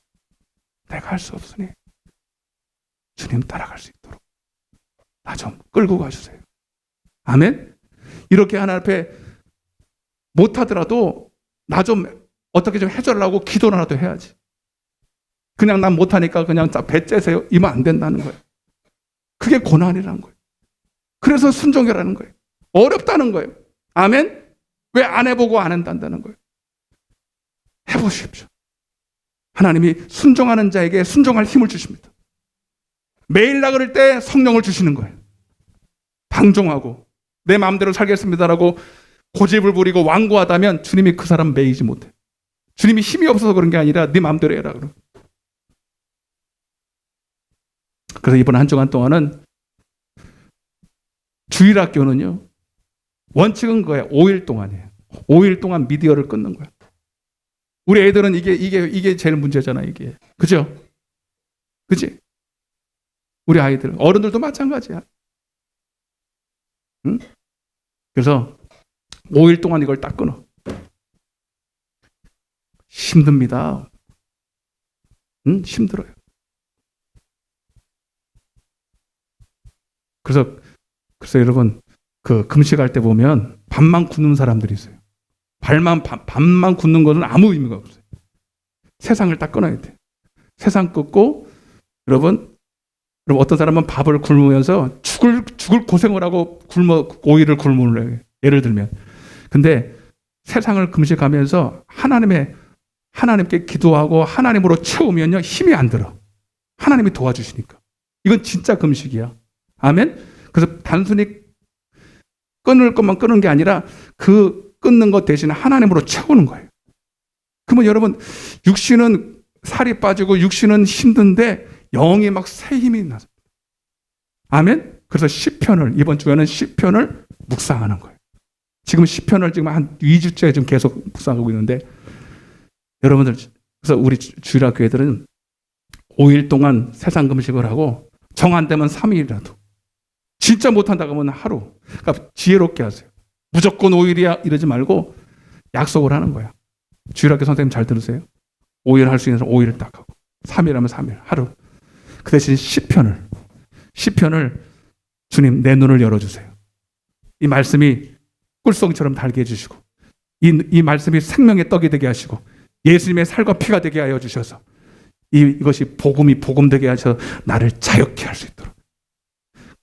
내가 할 수 없으니 주님 따라갈 수 있도록 나 좀 끌고 가주세요. 아멘? 이렇게 하나님 앞에 못하더라도 나 좀 어떻게 좀 해줘라고 기도라도 해야지. 그냥 난 못하니까 그냥 배 째세요 이면 안 된다는 거예요. 그게 고난이라는 거예요. 그래서 순종이라는 거예요. 어렵다는 거예요. 아멘? 왜 안 해보고 안 한다는 거예요. 해보십시오. 하나님이 순종하는 자에게 순종할 힘을 주십니다. 매일 나그럴 때 성령을 주시는 거예요. 방종하고 내 마음대로 살겠습니다라고 고집을 부리고 완고하다면 주님이 그 사람 매이지 못해. 주님이 힘이 없어서 그런 게 아니라 네 마음대로 해라 그럼. 그래서 이번 한 주간 동안은 주일학교는요 원칙은 거예요. 5일 동안이에요. 5일 동안 미디어를 끊는 거예요. 우리 애들은 이게 제일 문제잖아, 이게. 그죠? 그지? 우리 아이들, 어른들도 마찬가지야. 응? 그래서 5일 동안 이걸 딱 끊어. 힘듭니다. 응? 힘들어요. 그래서 여러분, 그 금식할 때 보면 밥만 굶는 사람들이 있어요. 밥만 굶는 것은 아무 의미가 없어요. 세상을 딱 끊어야 돼. 세상 끊고, 여러분 어떤 사람은 밥을 굶으면서 죽을 고생을 하고 5일을 굶으려 해요. 예를 들면. 근데 세상을 금식하면서 하나님께 기도하고 하나님으로 채우면요 힘이 안 들어. 하나님이 도와주시니까. 이건 진짜 금식이야. 아멘? 그래서 단순히 끊을 것만 끊는 게 아니라 그 끊는 것 대신 하나님으로 채우는 거예요. 그러면 여러분 육신은 살이 빠지고 육신은 힘든데 영이 막 새 힘이 나서. 아멘? 그래서 시편을 이번 주에는 시편을 묵상하는 거예요. 지금 시편을 지금 한 2주째 지금 계속 묵상하고 있는데 여러분들 그래서 우리 주일학교 애들은 5일 동안 세상 금식을 하고 정 안 되면 3일이라도 진짜 못한다 그러면 하루. 그러니까 지혜롭게 하세요. 무조건 5일이야 이러지 말고 약속을 하는 거야. 주일학교 선생님 잘 들으세요. 5일 할 수 있는 사람 5일을 딱 하고 3일 하면 3일 하루. 그 대신 시편을 주님 내 눈을 열어주세요. 이 말씀이 꿀송이처럼 달게 해주시고 이 말씀이 생명의 떡이 되게 하시고 예수님의 살과 피가 되게 하여 주셔서 이것이 복음이 복음되게 하셔서 나를 자유케 할 수 있도록.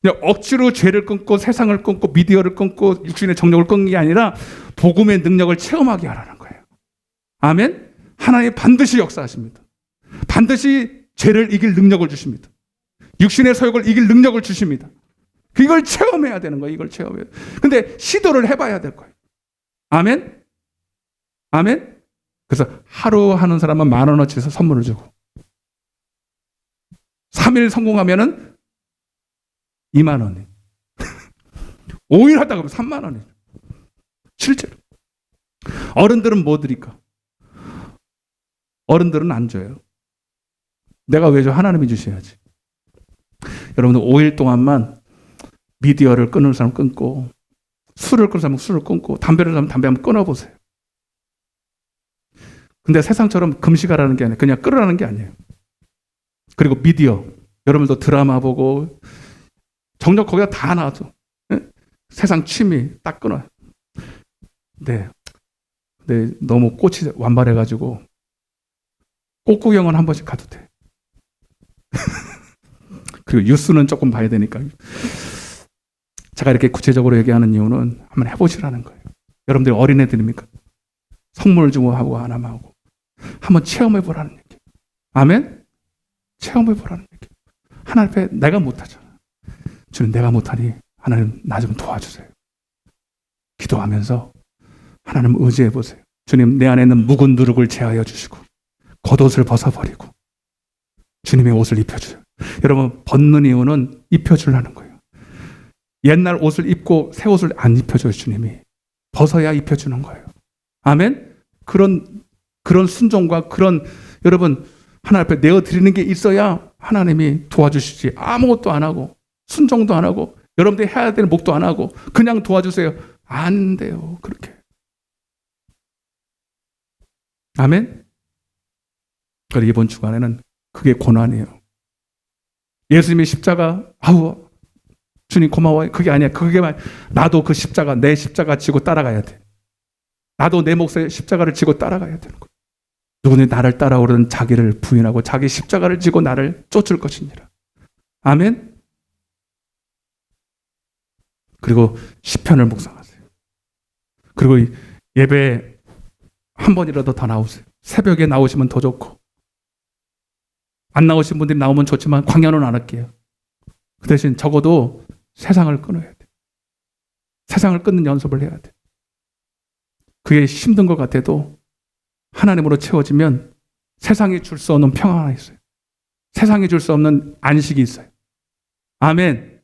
그냥 억지로 죄를 끊고 세상을 끊고 미디어를 끊고 육신의 정욕을 끊는 게 아니라 복음의 능력을 체험하게 하라는 거예요. 아멘? 하나님 반드시 역사하십니다. 반드시 죄를 이길 능력을 주십니다. 육신의 소욕을 이길 능력을 주십니다. 이걸 체험해야 되는 거예요. 이걸 체험해야 돼요. 근데 시도를 해봐야 될 거예요. 아멘? 아멘? 그래서 하루 하는 사람은 10,000원어치에서 선물을 주고 3일 성공하면은 2만 원이. 5일 하다 그러면 3만 원이. 실제로. 어른들은 뭐 드릴까? 어른들은 안 줘요. 내가 왜 줘? 하나님이 주셔야지. 여러분들 5일 동안만 미디어를 끊을 사람 끊고, 술을 끊을 사람 술을 끊고, 담배를 사람 담배 한번 끊어보세요. 근데 세상처럼 금식하라는 게 아니에요. 그냥 끊으라는 게 아니에요. 그리고 미디어, 여러분도 드라마 보고 정작 거기다 다 나와줘. 세상 취미 딱 끊어요. 네. 근데 너무 꽃이 완발해가지고 꽃 구경은 한 번씩 가도 돼. 그리고 뉴스는 조금 봐야 되니까. 제가 이렇게 구체적으로 얘기하는 이유는 한번 해보시라는 거예요. 여러분들이 어린애들입니까? 선물 주고 하고 안 하면 하고 한번 체험해보라는 얘기. 아멘? 체험해보라는 얘기. 하나님 앞에 내가 못하잖아. 주님 내가 못하니 하나님 나 좀 도와주세요. 기도하면서 하나님 의지해보세요. 주님 내 안에 있는 묵은 누룩을 제하여 주시고 겉옷을 벗어버리고 주님의 옷을 입혀주세요. 여러분 벗는 이유는 입혀주려는 거예요. 옛날 옷을 입고 새 옷을 안 입혀줘요. 주님이 벗어야 입혀주는 거예요. 아멘? 그런 순종과 그런 여러분 하나님 앞에 내어드리는 게 있어야 하나님이 도와주시지. 아무것도 안 하고 순종도 안 하고 여러분들이 해야 되는 목도 안 하고 그냥 도와주세요. 안 돼요. 그렇게. 아멘? 그리고 이번 주간에는 그게 고난이에요. 예수님의 십자가 아우 주님 고마워요. 그게 아니야. 그게 나도 그 십자가 내 십자가 지고 따라가야 돼. 나도 내 몫의 십자가를 지고 따라가야 되는 거예요. 누구는 나를 따라오려는 자기를 부인하고 자기 십자가를 지고 나를 쫓을 것이니라. 아멘? 그리고 시편을 묵상하세요. 그리고 예배에 한 번이라도 더 나오세요. 새벽에 나오시면 더 좋고 안 나오신 분들이 나오면 좋지만 강연은 안 할게요. 그 대신 적어도 세상을 끊어야 돼. 세상을 끊는 연습을 해야 돼. 그게 힘든 것 같아도 하나님으로 채워지면 세상이 줄 수 없는 평화가 있어요. 세상이 줄 수 없는 안식이 있어요. 아멘.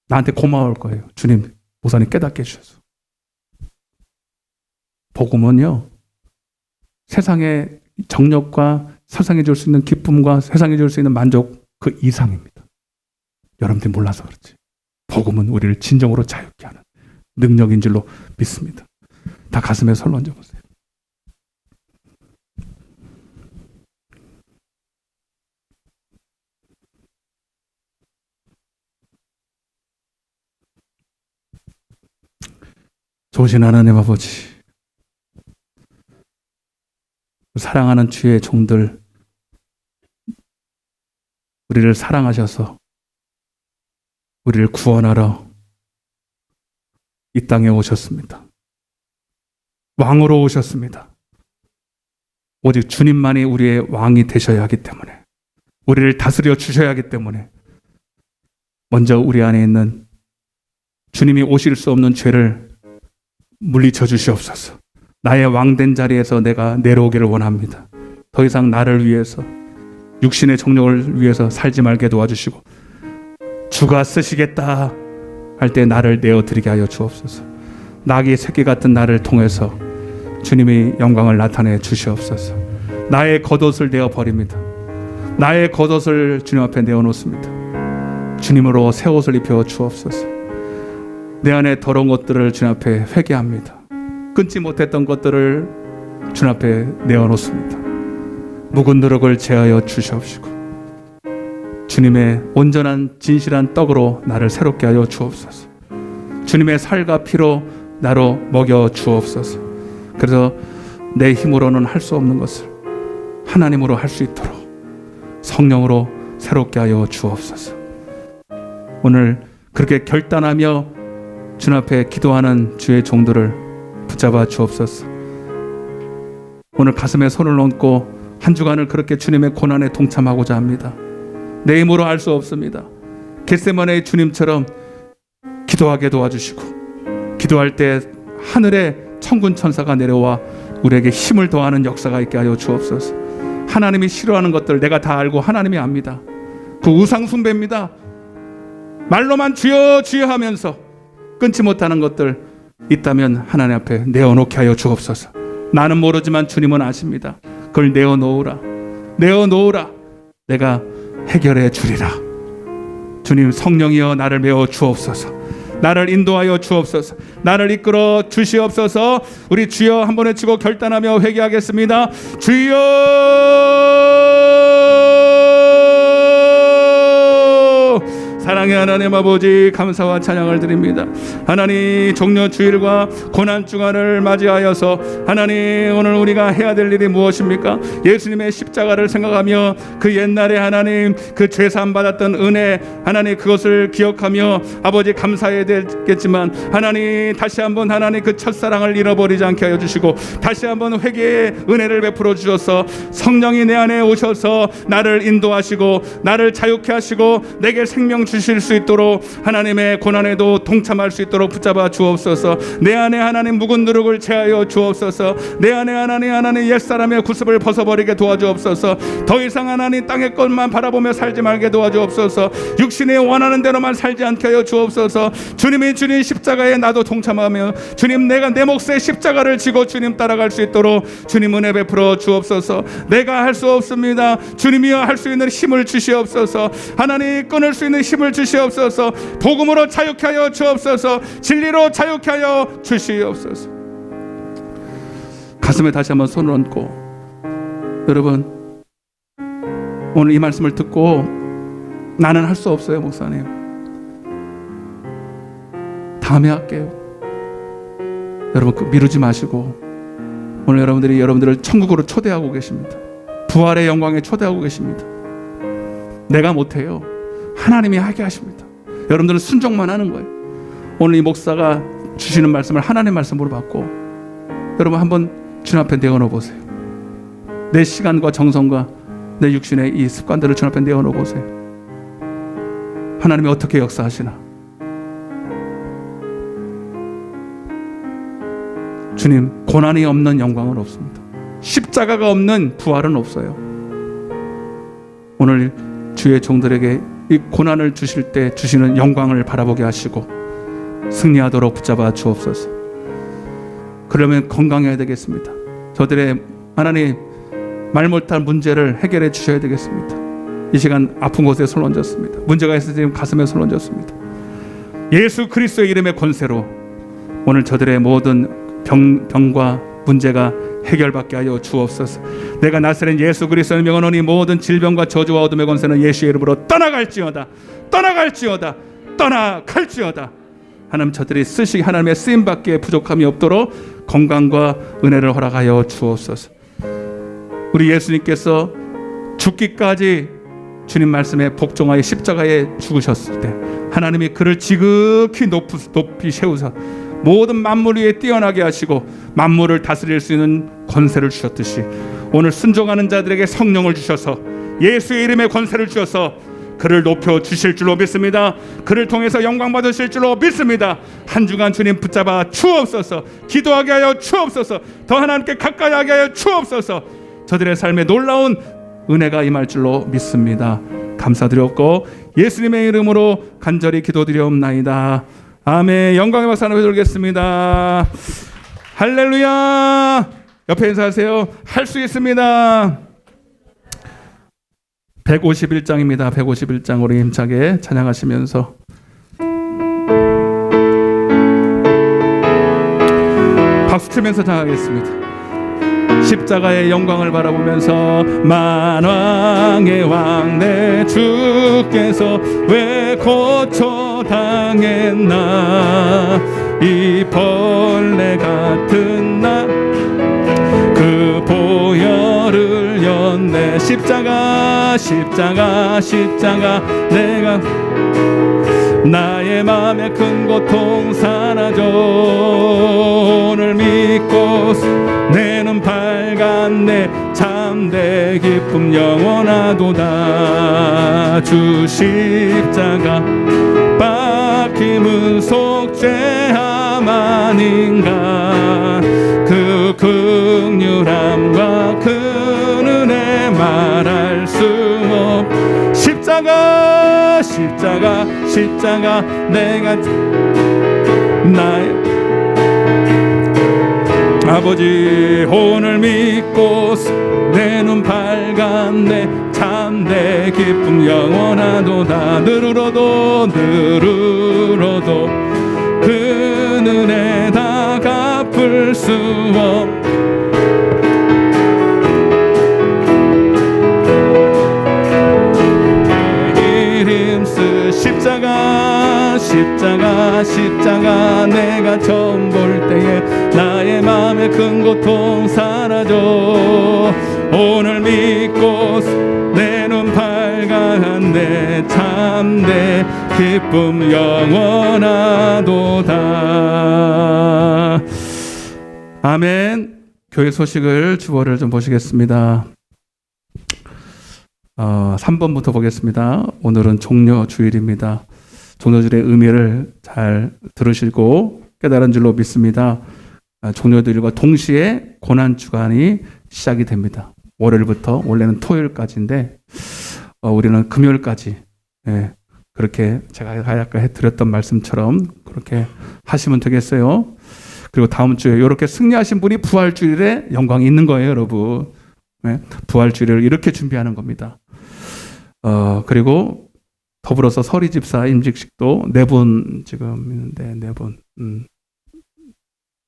나한테 고마울 거예요. 주님, 목사님 깨닫게 해주셔서. 복음은요, 세상의 정력과 세상에 줄 수 있는 기쁨과 세상에 줄 수 있는 만족 그 이상입니다. 여러분들이 몰라서 그렇지. 복음은 우리를 진정으로 자유케 하는 능력인 줄로 믿습니다. 다 가슴에 손을 얹어보세요. 좋으신 하나님 아버지, 사랑하는 주의 종들, 우리를 사랑하셔서 우리를 구원하러 이 땅에 오셨습니다. 왕으로 오셨습니다. 오직 주님만이 우리의 왕이 되셔야 하기 때문에, 우리를 다스려 주셔야 하기 때문에 먼저 우리 안에 있는 주님이 오실 수 없는 죄를 물리쳐 주시옵소서. 나의 왕된 자리에서 내가 내려오기를 원합니다. 더 이상 나를 위해서 육신의 정욕을 위해서 살지 말게 도와주시고 주가 쓰시겠다 할 때 나를 내어드리게 하여 주옵소서. 낙이 새끼 같은 나를 통해서 주님이 영광을 나타내 주시옵소서. 나의 겉옷을 내어버립니다. 나의 겉옷을 주님 앞에 내어놓습니다. 주님으로 새 옷을 입혀 주옵소서. 내 안에 더러운 것들을 주님 앞에 회개합니다. 끊지 못했던 것들을 주님 앞에 내어놓습니다. 묵은 누룩을 제하여 주시옵시고 주님의 온전한 진실한 떡으로 나를 새롭게 하여 주옵소서. 주님의 살과 피로 나로 먹여 주옵소서. 그래서 내 힘으로는 할 수 없는 것을 하나님으로 할 수 있도록 성령으로 새롭게 하여 주옵소서. 오늘 그렇게 결단하며 주님 앞에 기도하는 주의 종들을 붙잡아 주옵소서. 오늘 가슴에 손을 얹고 한 주간을 그렇게 주님의 고난에 동참하고자 합니다. 내 힘으로 할 수 없습니다. 겟세마네의 주님처럼 기도하게 도와주시고 기도할 때 하늘에 천군 천사가 내려와 우리에게 힘을 더하는 역사가 있게 하여 주옵소서. 하나님이 싫어하는 것들 내가 다 알고 하나님이 압니다. 그 우상 숭배입니다. 말로만 주여 주여 하면서 끊지 못하는 것들 있다면 하나님 앞에 내어놓게 하여 주옵소서. 나는 모르지만 주님은 아십니다. 그걸 내어놓으라. 내어놓으라. 내가 해결해 주리라. 주님, 성령이여 나를 메워 주옵소서. 나를 인도하여 주옵소서. 나를 이끌어 주시옵소서. 우리 주여 한번 외치고 결단하며 회개하겠습니다. 주여! 사랑의 하나님 아버지, 감사와 찬양을 드립니다. 하나님, 종려 주일과 고난 주간을 맞이하여서 하나님, 오늘 우리가 해야 될 일이 무엇입니까? 예수님의 십자가를 생각하며 그 옛날에 하나님 그 죄사함 받았던 은혜, 하나님 그것을 기억하며 아버지 감사해야 되겠지만, 하나님 다시 한번 하나님 그 첫사랑을 잃어버리지 않게 하여 주시고, 다시 한번 회개의 은혜를 베풀어 주셔서 성령이 내 안에 오셔서 나를 인도하시고 나를 자유케 하시고 내게 생명 주실 수 있도록 하나님의 고난에도 동참할 수 있도록 붙잡아 주옵소서. 내 안에 하나님 묵은 누룩을 제하여 주옵소서. 내 안에 하나님 옛사람의 구습을 벗어버리게 도와주옵소서. 더 이상 하나님 땅의 것만 바라보며 살지 말게 도와주옵소서. 육신이 원하는 대로만 살지 않게 하여 주옵소서. 주님이 주님 십자가에 나도 동참하며 주님, 내가 내 몫의 십자가를 지고 주님 따라갈 수 있도록 주님 은혜 베풀어 주옵소서. 내가 할 수 없습니다. 주님이여 할 수 있는 힘을 주시옵소서. 하나님 끊을 수 있는 힘을 주시옵소서. 복음으로 자유케 하여 주옵소서. 진리로 자유케 하여 주시옵소서. 가슴에 다시 한번 손을 얹고, 여러분 오늘 이 말씀을 듣고 나는 할 수 없어요 목사님, 다음에 할게요. 여러분 미루지 마시고 오늘 여러분들이 여러분들을 천국으로 초대하고 계십니다. 부활의 영광에 초대하고 계십니다. 내가 못해요. 하나님이 하게 하십니다. 여러분들은 순종만 하는 거예요. 오늘 이 목사가 주시는 말씀을 하나님의 말씀으로 받고 여러분 한번 주님 앞에 내어놓아 보세요. 내 시간과 정성과 내 육신의 이 습관들을 주님 앞에 내어놓아 보세요. 하나님이 어떻게 역사하시나. 주님, 고난이 없는 영광은 없습니다. 십자가가 없는 부활은 없어요. 오늘 주의 종들에게 이 고난을 주실 때 주시는 영광을 바라보게 하시고 승리하도록 붙잡아 주옵소서. 그러면 건강해야 되겠습니다. 저들의 하나님 말 못할 문제를 해결해 주셔야 되겠습니다. 이 시간 아픈 곳에 손 얹었습니다. 문제가 있을 때 가슴에 손 얹었습니다. 예수 그리스도의 이름의 권세로 오늘 저들의 모든 병과 문제가 해결받게 하여 주옵소서. 내가 나사렛 예수 그리스도의 명하노니 모든 질병과 저주와 어둠의 권세는 예수의 이름으로 떠나갈지어다. 떠나갈지어다. 떠나갈지어다. 하나님 저들이 쓰시기 하나님의 쓰임받기에 부족함이 없도록 건강과 은혜를 허락하여 주옵소서. 우리 예수님께서 죽기까지 주님 말씀에 복종하여 십자가에 죽으셨을 때 하나님이 그를 지극히 높이 세우사 모든 만물 위에 뛰어나게 하시고 만물을 다스릴 수 있는 권세를 주셨듯이 오늘 순종하는 자들에게 성령을 주셔서 예수의 이름의 권세를 주셔서 그를 높여 주실 줄로 믿습니다. 그를 통해서 영광 받으실 줄로 믿습니다. 한 주간 주님 붙잡아 주옵소서. 기도하게 하여 주옵소서. 더 하나님께 가까이 하게 하여 주옵소서. 저들의 삶에 놀라운 은혜가 임할 줄로 믿습니다. 감사드렸고 예수님의 이름으로 간절히 기도드리옵나이다. 아멘. 영광의 박수 하나 해드리겠습니다. 할렐루야. 옆에 인사하세요. 할 수 있습니다. 151장입니다. 151장 우리 힘차게 찬양하시면서 박수 치면서 찬양하겠습니다. 십자가의 영광을 바라보면서 만왕의 왕 내 주께서 왜 고초당했나 이 벌레 같은 나 그 보혈을 였네. 십자가 내가 나의 마음의 큰 고통 사라져 오늘 믿고 내 눈 밝았네. 참되 기쁨 영원하도다. 주 십자가 박힘은 속죄함 아닌가. 그 긍휼함과 그 은혜 십자가 내가 나의 아버지 오늘 믿고 내 눈 밝았네 참내 기쁨 영원하도다 느르러도 그 은혜 다 갚을 수 없 이름 쓰 십자가 내가 처음 볼 때에 나의 마음의 큰 고통 사라져 오늘 믿고 내 눈 밝았네 참내 기쁨 영원하도다. 아멘. 교회 소식을 주보를 좀 보시겠습니다. 3번부터 보겠습니다. 오늘은 종려주일입니다. 종려주일의 의미를 잘 들으시고 깨달은 줄로 믿습니다. 종려주일과 동시에 고난주간이 시작이 됩니다. 월요일부터 원래는 토요일까지인데 우리는 금요일까지 그렇게 제가 아까 해드렸던 말씀처럼 그렇게 하시면 되겠어요. 그리고 다음 주에 이렇게 승리하신 분이 부활주일에 영광이 있는 거예요, 여러분. 부활주일을 이렇게 준비하는 겁니다. 그리고 더불어서 서리집사 임직식도 4분 지금 있는데 4분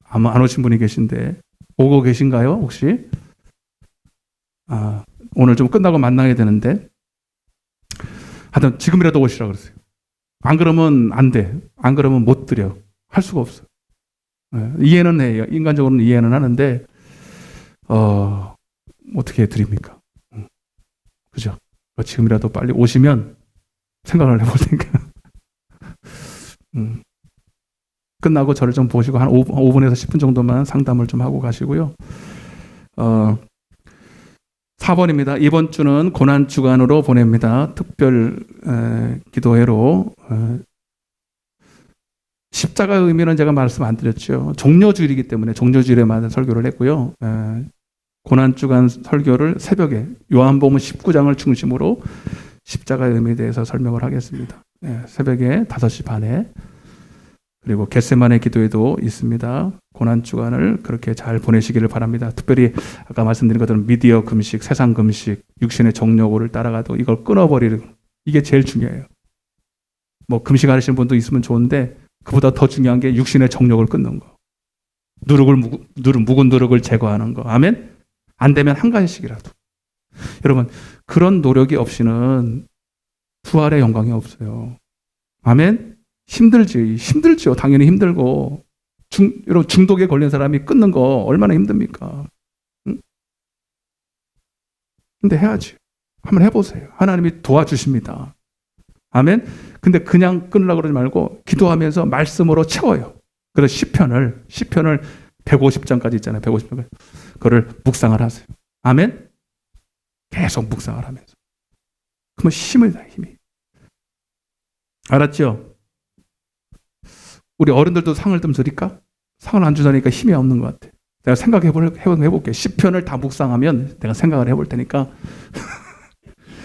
아마 안 오신 분이 계신데 오고 계신가요 혹시? 오늘 좀 끝나고 만나야 되는데 하여튼 지금이라도 오시라고 그랬어요. 안 그러면 안 돼. 안 그러면 못 드려. 할 수가 없어요. 이해는 해요. 인간적으로는 이해는 하는데 어떻게 드립니까? 그죠? 지금이라도 빨리 오시면 생각을 해볼 테니까. 끝나고 저를 좀 보시고 한 5분에서 10분 정도만 상담을 좀 하고 가시고요. 4번입니다. 이번 주는 고난주간으로 보냅니다. 특별 기도회로 십자가의 의미는 제가 말씀 안 드렸죠. 종려주일이기 때문에 종려주일에만 설교를 했고요. 고난주간 설교를 새벽에 요한복음 19장을 중심으로 십자가의 의미에 대해서 설명을 하겠습니다. 새벽에 5시 반에 그리고 겟세마네 기도회도 있습니다. 고난주간을 그렇게 잘 보내시기를 바랍니다. 특별히 아까 말씀드린 것처럼 미디어 금식, 세상 금식, 육신의 정욕을 따라가도 이걸 끊어버리는 이게 제일 중요해요. 뭐 금식하시는 분도 있으면 좋은데 그보다 더 중요한 게 육신의 정욕을 끊는 거. 묵은 누룩을 제거하는 거. 아멘? 안 되면 한 가지씩이라도. 여러분 그런 노력이 없이는 부활의 영광이 없어요. 아멘? 힘들죠. 당연히 힘들고 여러분 중독에 걸린 사람이 끊는 거 얼마나 힘듭니까? 응? 근데 해야지. 한번 해보세요. 하나님이 도와주십니다. 아멘? 근데 그냥 끊으려고 그러지 말고 기도하면서 말씀으로 채워요. 그래서 시편을 150장까지 있잖아요. 150장. 그거를 묵상을 하세요. 아멘? 계속 묵상을 하면서. 그러면 힘이 나요. 힘이. 알았죠? 우리 어른들도 상을 좀 드릴까? 상을 안 주다니까 힘이 없는 것 같아. 내가 해볼게. 시편을 다 묵상하면 내가 생각을 해볼 테니까.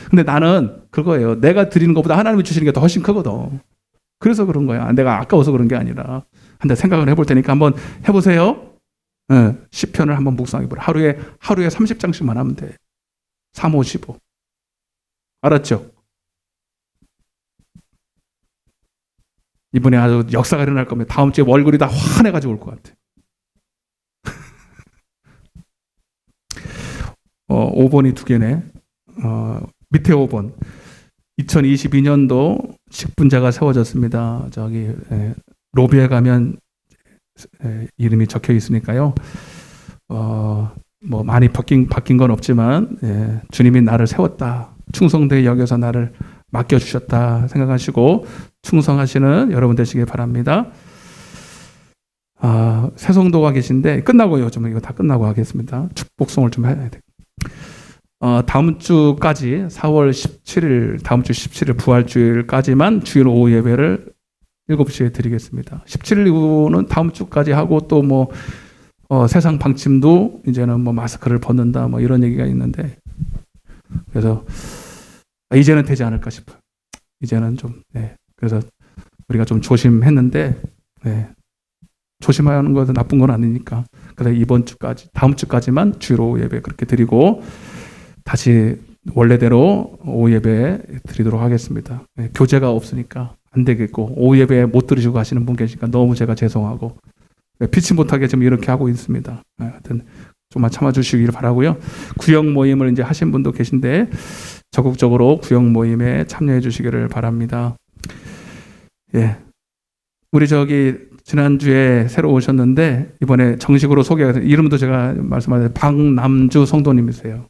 근데 나는 그거예요. 내가 드리는 것보다 하나님이 주시는 게 더 훨씬 크거든. 그래서 그런 거야. 내가 아까워서 그런 게 아니라. 한데 생각을 해볼 테니까 한번 해보세요. 시편을 한번 묵상해보라. 하루에 30장씩만 하면 돼. 3, 5, 15. 알았죠? 이번에 아주 역사가 일어날 겁니다. 다음 주에 얼굴이 다 환해가지고 올 것 같아. 5번이 2개네. 밑에 5번. 2022년도 식분제가 세워졌습니다. 저기 로비에 가면 이름이 적혀 있으니까요. 뭐 많이 바뀐 건 없지만 주님이 나를 세웠다. 충성되게 여겨서 나를 맡겨주셨다 생각하시고 충성하시는 여러분 되시길 바랍니다. 새송도가 계신데 끝나고요. 좀 이거 다 끝나고 하겠습니다. 축복송을 좀 해야 돼. 다음 주까지 4월 17일 다음 주 17일 부활주일까지만 주일 오후 예배를 7시에 드리겠습니다. 17일 이후는 다음 주까지 하고 또 뭐 세상 방침도 이제는 뭐 마스크를 벗는다 뭐 이런 얘기가 있는데 그래서 이제는 되지 않을까 싶어요. 이제는 좀 그래서 우리가 좀 조심했는데 조심하는 것은 나쁜 건 아니니까 그래서 이번 주까지 다음 주까지만 주일 오후 예배 그렇게 드리고 다시 원래대로 오후 예배 드리도록 하겠습니다. 교재가 없으니까 안 되겠고 오후 예배 못 들으시고 가시는 분 계시니까 너무 제가 죄송하고 피치 못하게 지금 이렇게 하고 있습니다. 하여튼 좀만 참아주시길 바라고요. 구역 모임을 이제 하신 분도 계신데 적극적으로 구역 모임에 참여해 주시기를 바랍니다. 우리 지난주에 새로 오셨는데 이번에 정식으로 소개해서 이름도 제가 말씀하신 박남주 성도님이세요.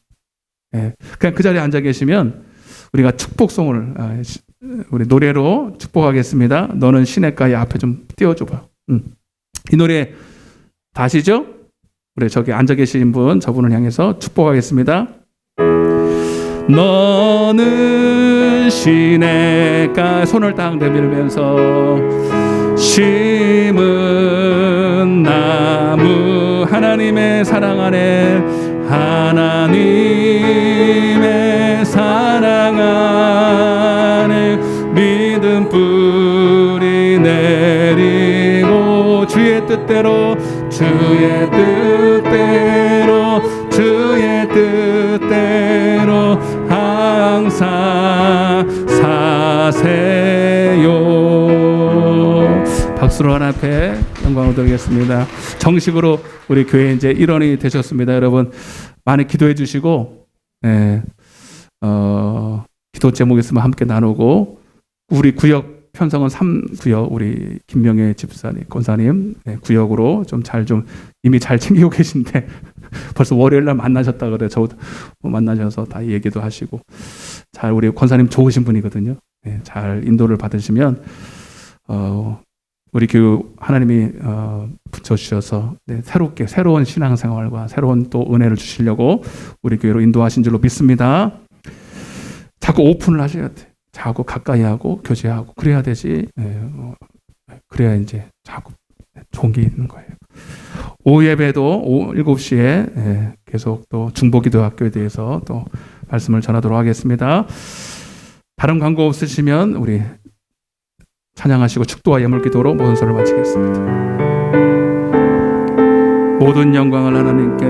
그냥 그 자리에 앉아 계시면 우리가 축복송을 우리 노래로 축복하겠습니다. 너는 시냇가에 앞에 좀 띄워줘봐. 이 노래 다 아시죠? 우리 저기 앉아 계신 분 저분을 향해서 축복하겠습니다. 너는 시냇가 손을 딱 내밀면서 심은 나무 하나님의 사랑 안에 하나님의 사랑 안에 믿음 뿌리 내리고 주의 뜻대로 항상 사세요. 박수로 하나님 앞에 영광을 드리겠습니다. 정식으로 우리 교회 이제 일원이 되셨습니다. 여러분 많이 기도해 주시고 기도 제목 있으면 함께 나누고 우리 구역 편성은 3구역 우리 김명애 집사님, 권사님 구역으로 좀 이미 잘 챙기고 계신데 벌써 월요일 날 만나셨다 그래. 저도 만나셔서 다 얘기도 하시고 잘 우리 권사님 좋으신 분이거든요. 잘 인도를 받으시면 우리 교육 하나님이 붙여주셔서 새로운 신앙생활과 새로운 또 은혜를 주시려고 우리 교회로 인도하신 줄로 믿습니다. 자꾸 오픈을 하셔야 돼. 자꾸 가까이 하고 교제하고 그래야 되지. 그래야 이제 자꾸 좋은 게 있는 거예요. 오후 예배도 오후 7시에 계속 또 중보기도학교에 대해서 또 말씀을 전하도록 하겠습니다. 다른 광고 없으시면 우리 찬양하시고 축도와 예물기도로 모든 설을 마치겠습니다. 모든 영광을 하나님께,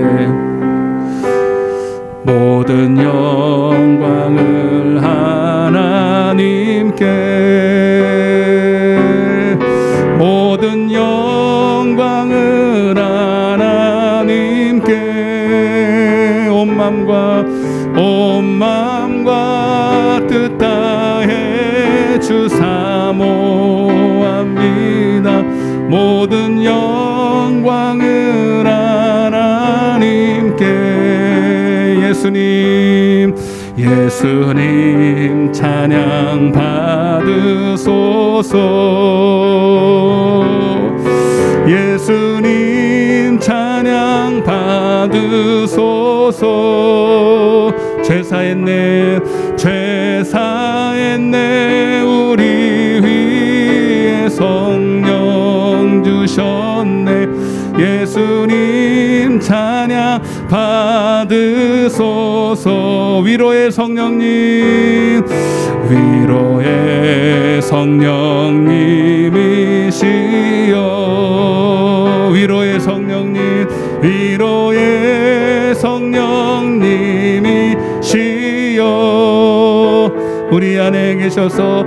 모든 영광을 하나님께, 모든 영광을 하나님께, 온 마음과 뜻 다해 주 사모합니다. 모든 영광을 하나님께. 예수님 찬양 받으소서. 예수님 찬양 받으소서. 죄사했네 우리 위에 성령 주셨네. 예수님 찬양 받으소서. 위로의 성령님이시여. 위로의 성령님이시여. 우리 안에 계셔서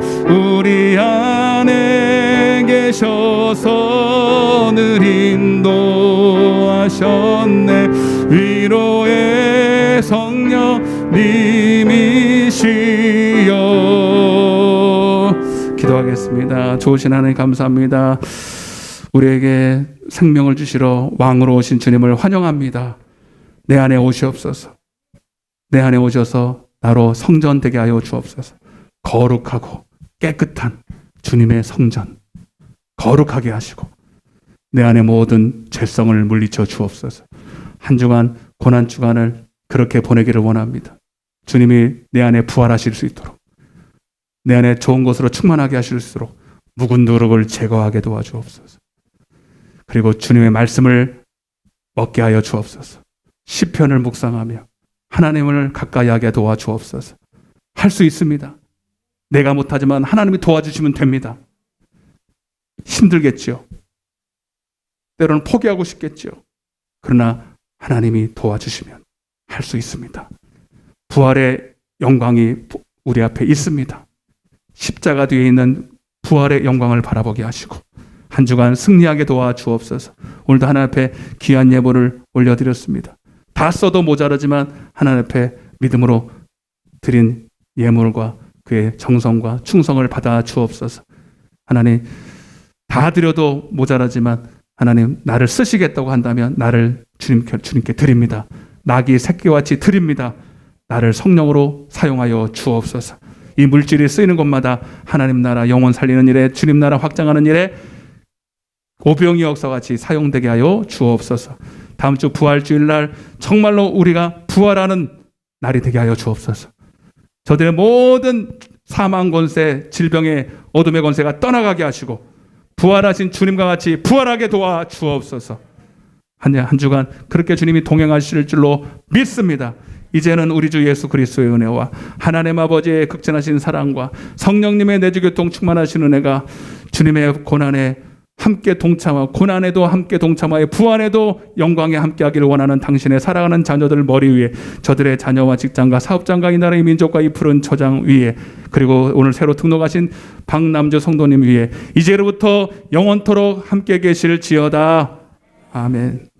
늘 인도하셨네. 위로의 성령님이시여. 기도하겠습니다. 좋으신 하나님 감사합니다. 우리에게 생명을 주시러 왕으로 오신 주님을 환영합니다. 내 안에 오시옵소서. 내 안에 오셔서 나로 성전 되게 하여 주옵소서. 거룩하고 깨끗한 주님의 성전 거룩하게 하시고 내 안에 모든 죄성을 물리쳐 주옵소서. 한 주간 고난 주간을 그렇게 보내기를 원합니다. 주님이 내 안에 부활하실 수 있도록, 내 안에 좋은 것으로 충만하게 하실 수 있도록 묵은 누룩을 제거하게 도와주옵소서. 그리고 주님의 말씀을 먹게 하여 주옵소서. 시편을 묵상하며 하나님을 가까이 하게 도와주옵소서. 할 수 있습니다. 내가 못하지만 하나님이 도와주시면 됩니다. 힘들겠죠. 때로는 포기하고 싶겠죠. 그러나 하나님이 도와주시면 할 수 있습니다. 부활의 영광이 우리 앞에 있습니다. 십자가 뒤에 있는 부활의 영광을 바라보게 하시고 한 주간 승리하게 도와주옵소서. 오늘도 하나님 앞에 귀한 예물을 올려드렸습니다. 다 써도 모자라지만 하나님 앞에 믿음으로 드린 예물과 그의 정성과 충성을 받아 주옵소서. 하나님, 다 드려도 모자라지만 하나님, 나를 쓰시겠다고 한다면 나를 주님께 드립니다. 낙이 새끼같이 드립니다. 나를 성령으로 사용하여 주옵소서. 이 물질이 쓰이는 곳마다 하나님 나라 영혼 살리는 일에, 주님 나라 확장하는 일에 오병이 역사같이 사용되게 하여 주옵소서. 다음 주 부활주일날 정말로 우리가 부활하는 날이 되게 하여 주옵소서. 저들의 모든 사망 권세, 질병의 어둠의 권세가 떠나가게 하시고 부활하신 주님과 같이 부활하게 도와 주옵소서. 한 주간 그렇게 주님이 동행하실 줄로 믿습니다. 이제는 우리 주 예수 그리스도의 은혜와 하나님 아버지의 극진하신 사랑과 성령님의 내주교통 충만하신 은혜가 주님의 고난에 함께 동참하고 고난에도 함께 동참하여 부활에도 영광에 함께하기를 원하는 당신의 사랑하는 자녀들 머리 위에, 저들의 자녀와 직장과 사업장과 이 나라의 민족과 이 푸른 초장 위에, 그리고 오늘 새로 등록하신 박남주 성도님 위에 이제로부터 영원토록 함께 계실지어다. 아멘.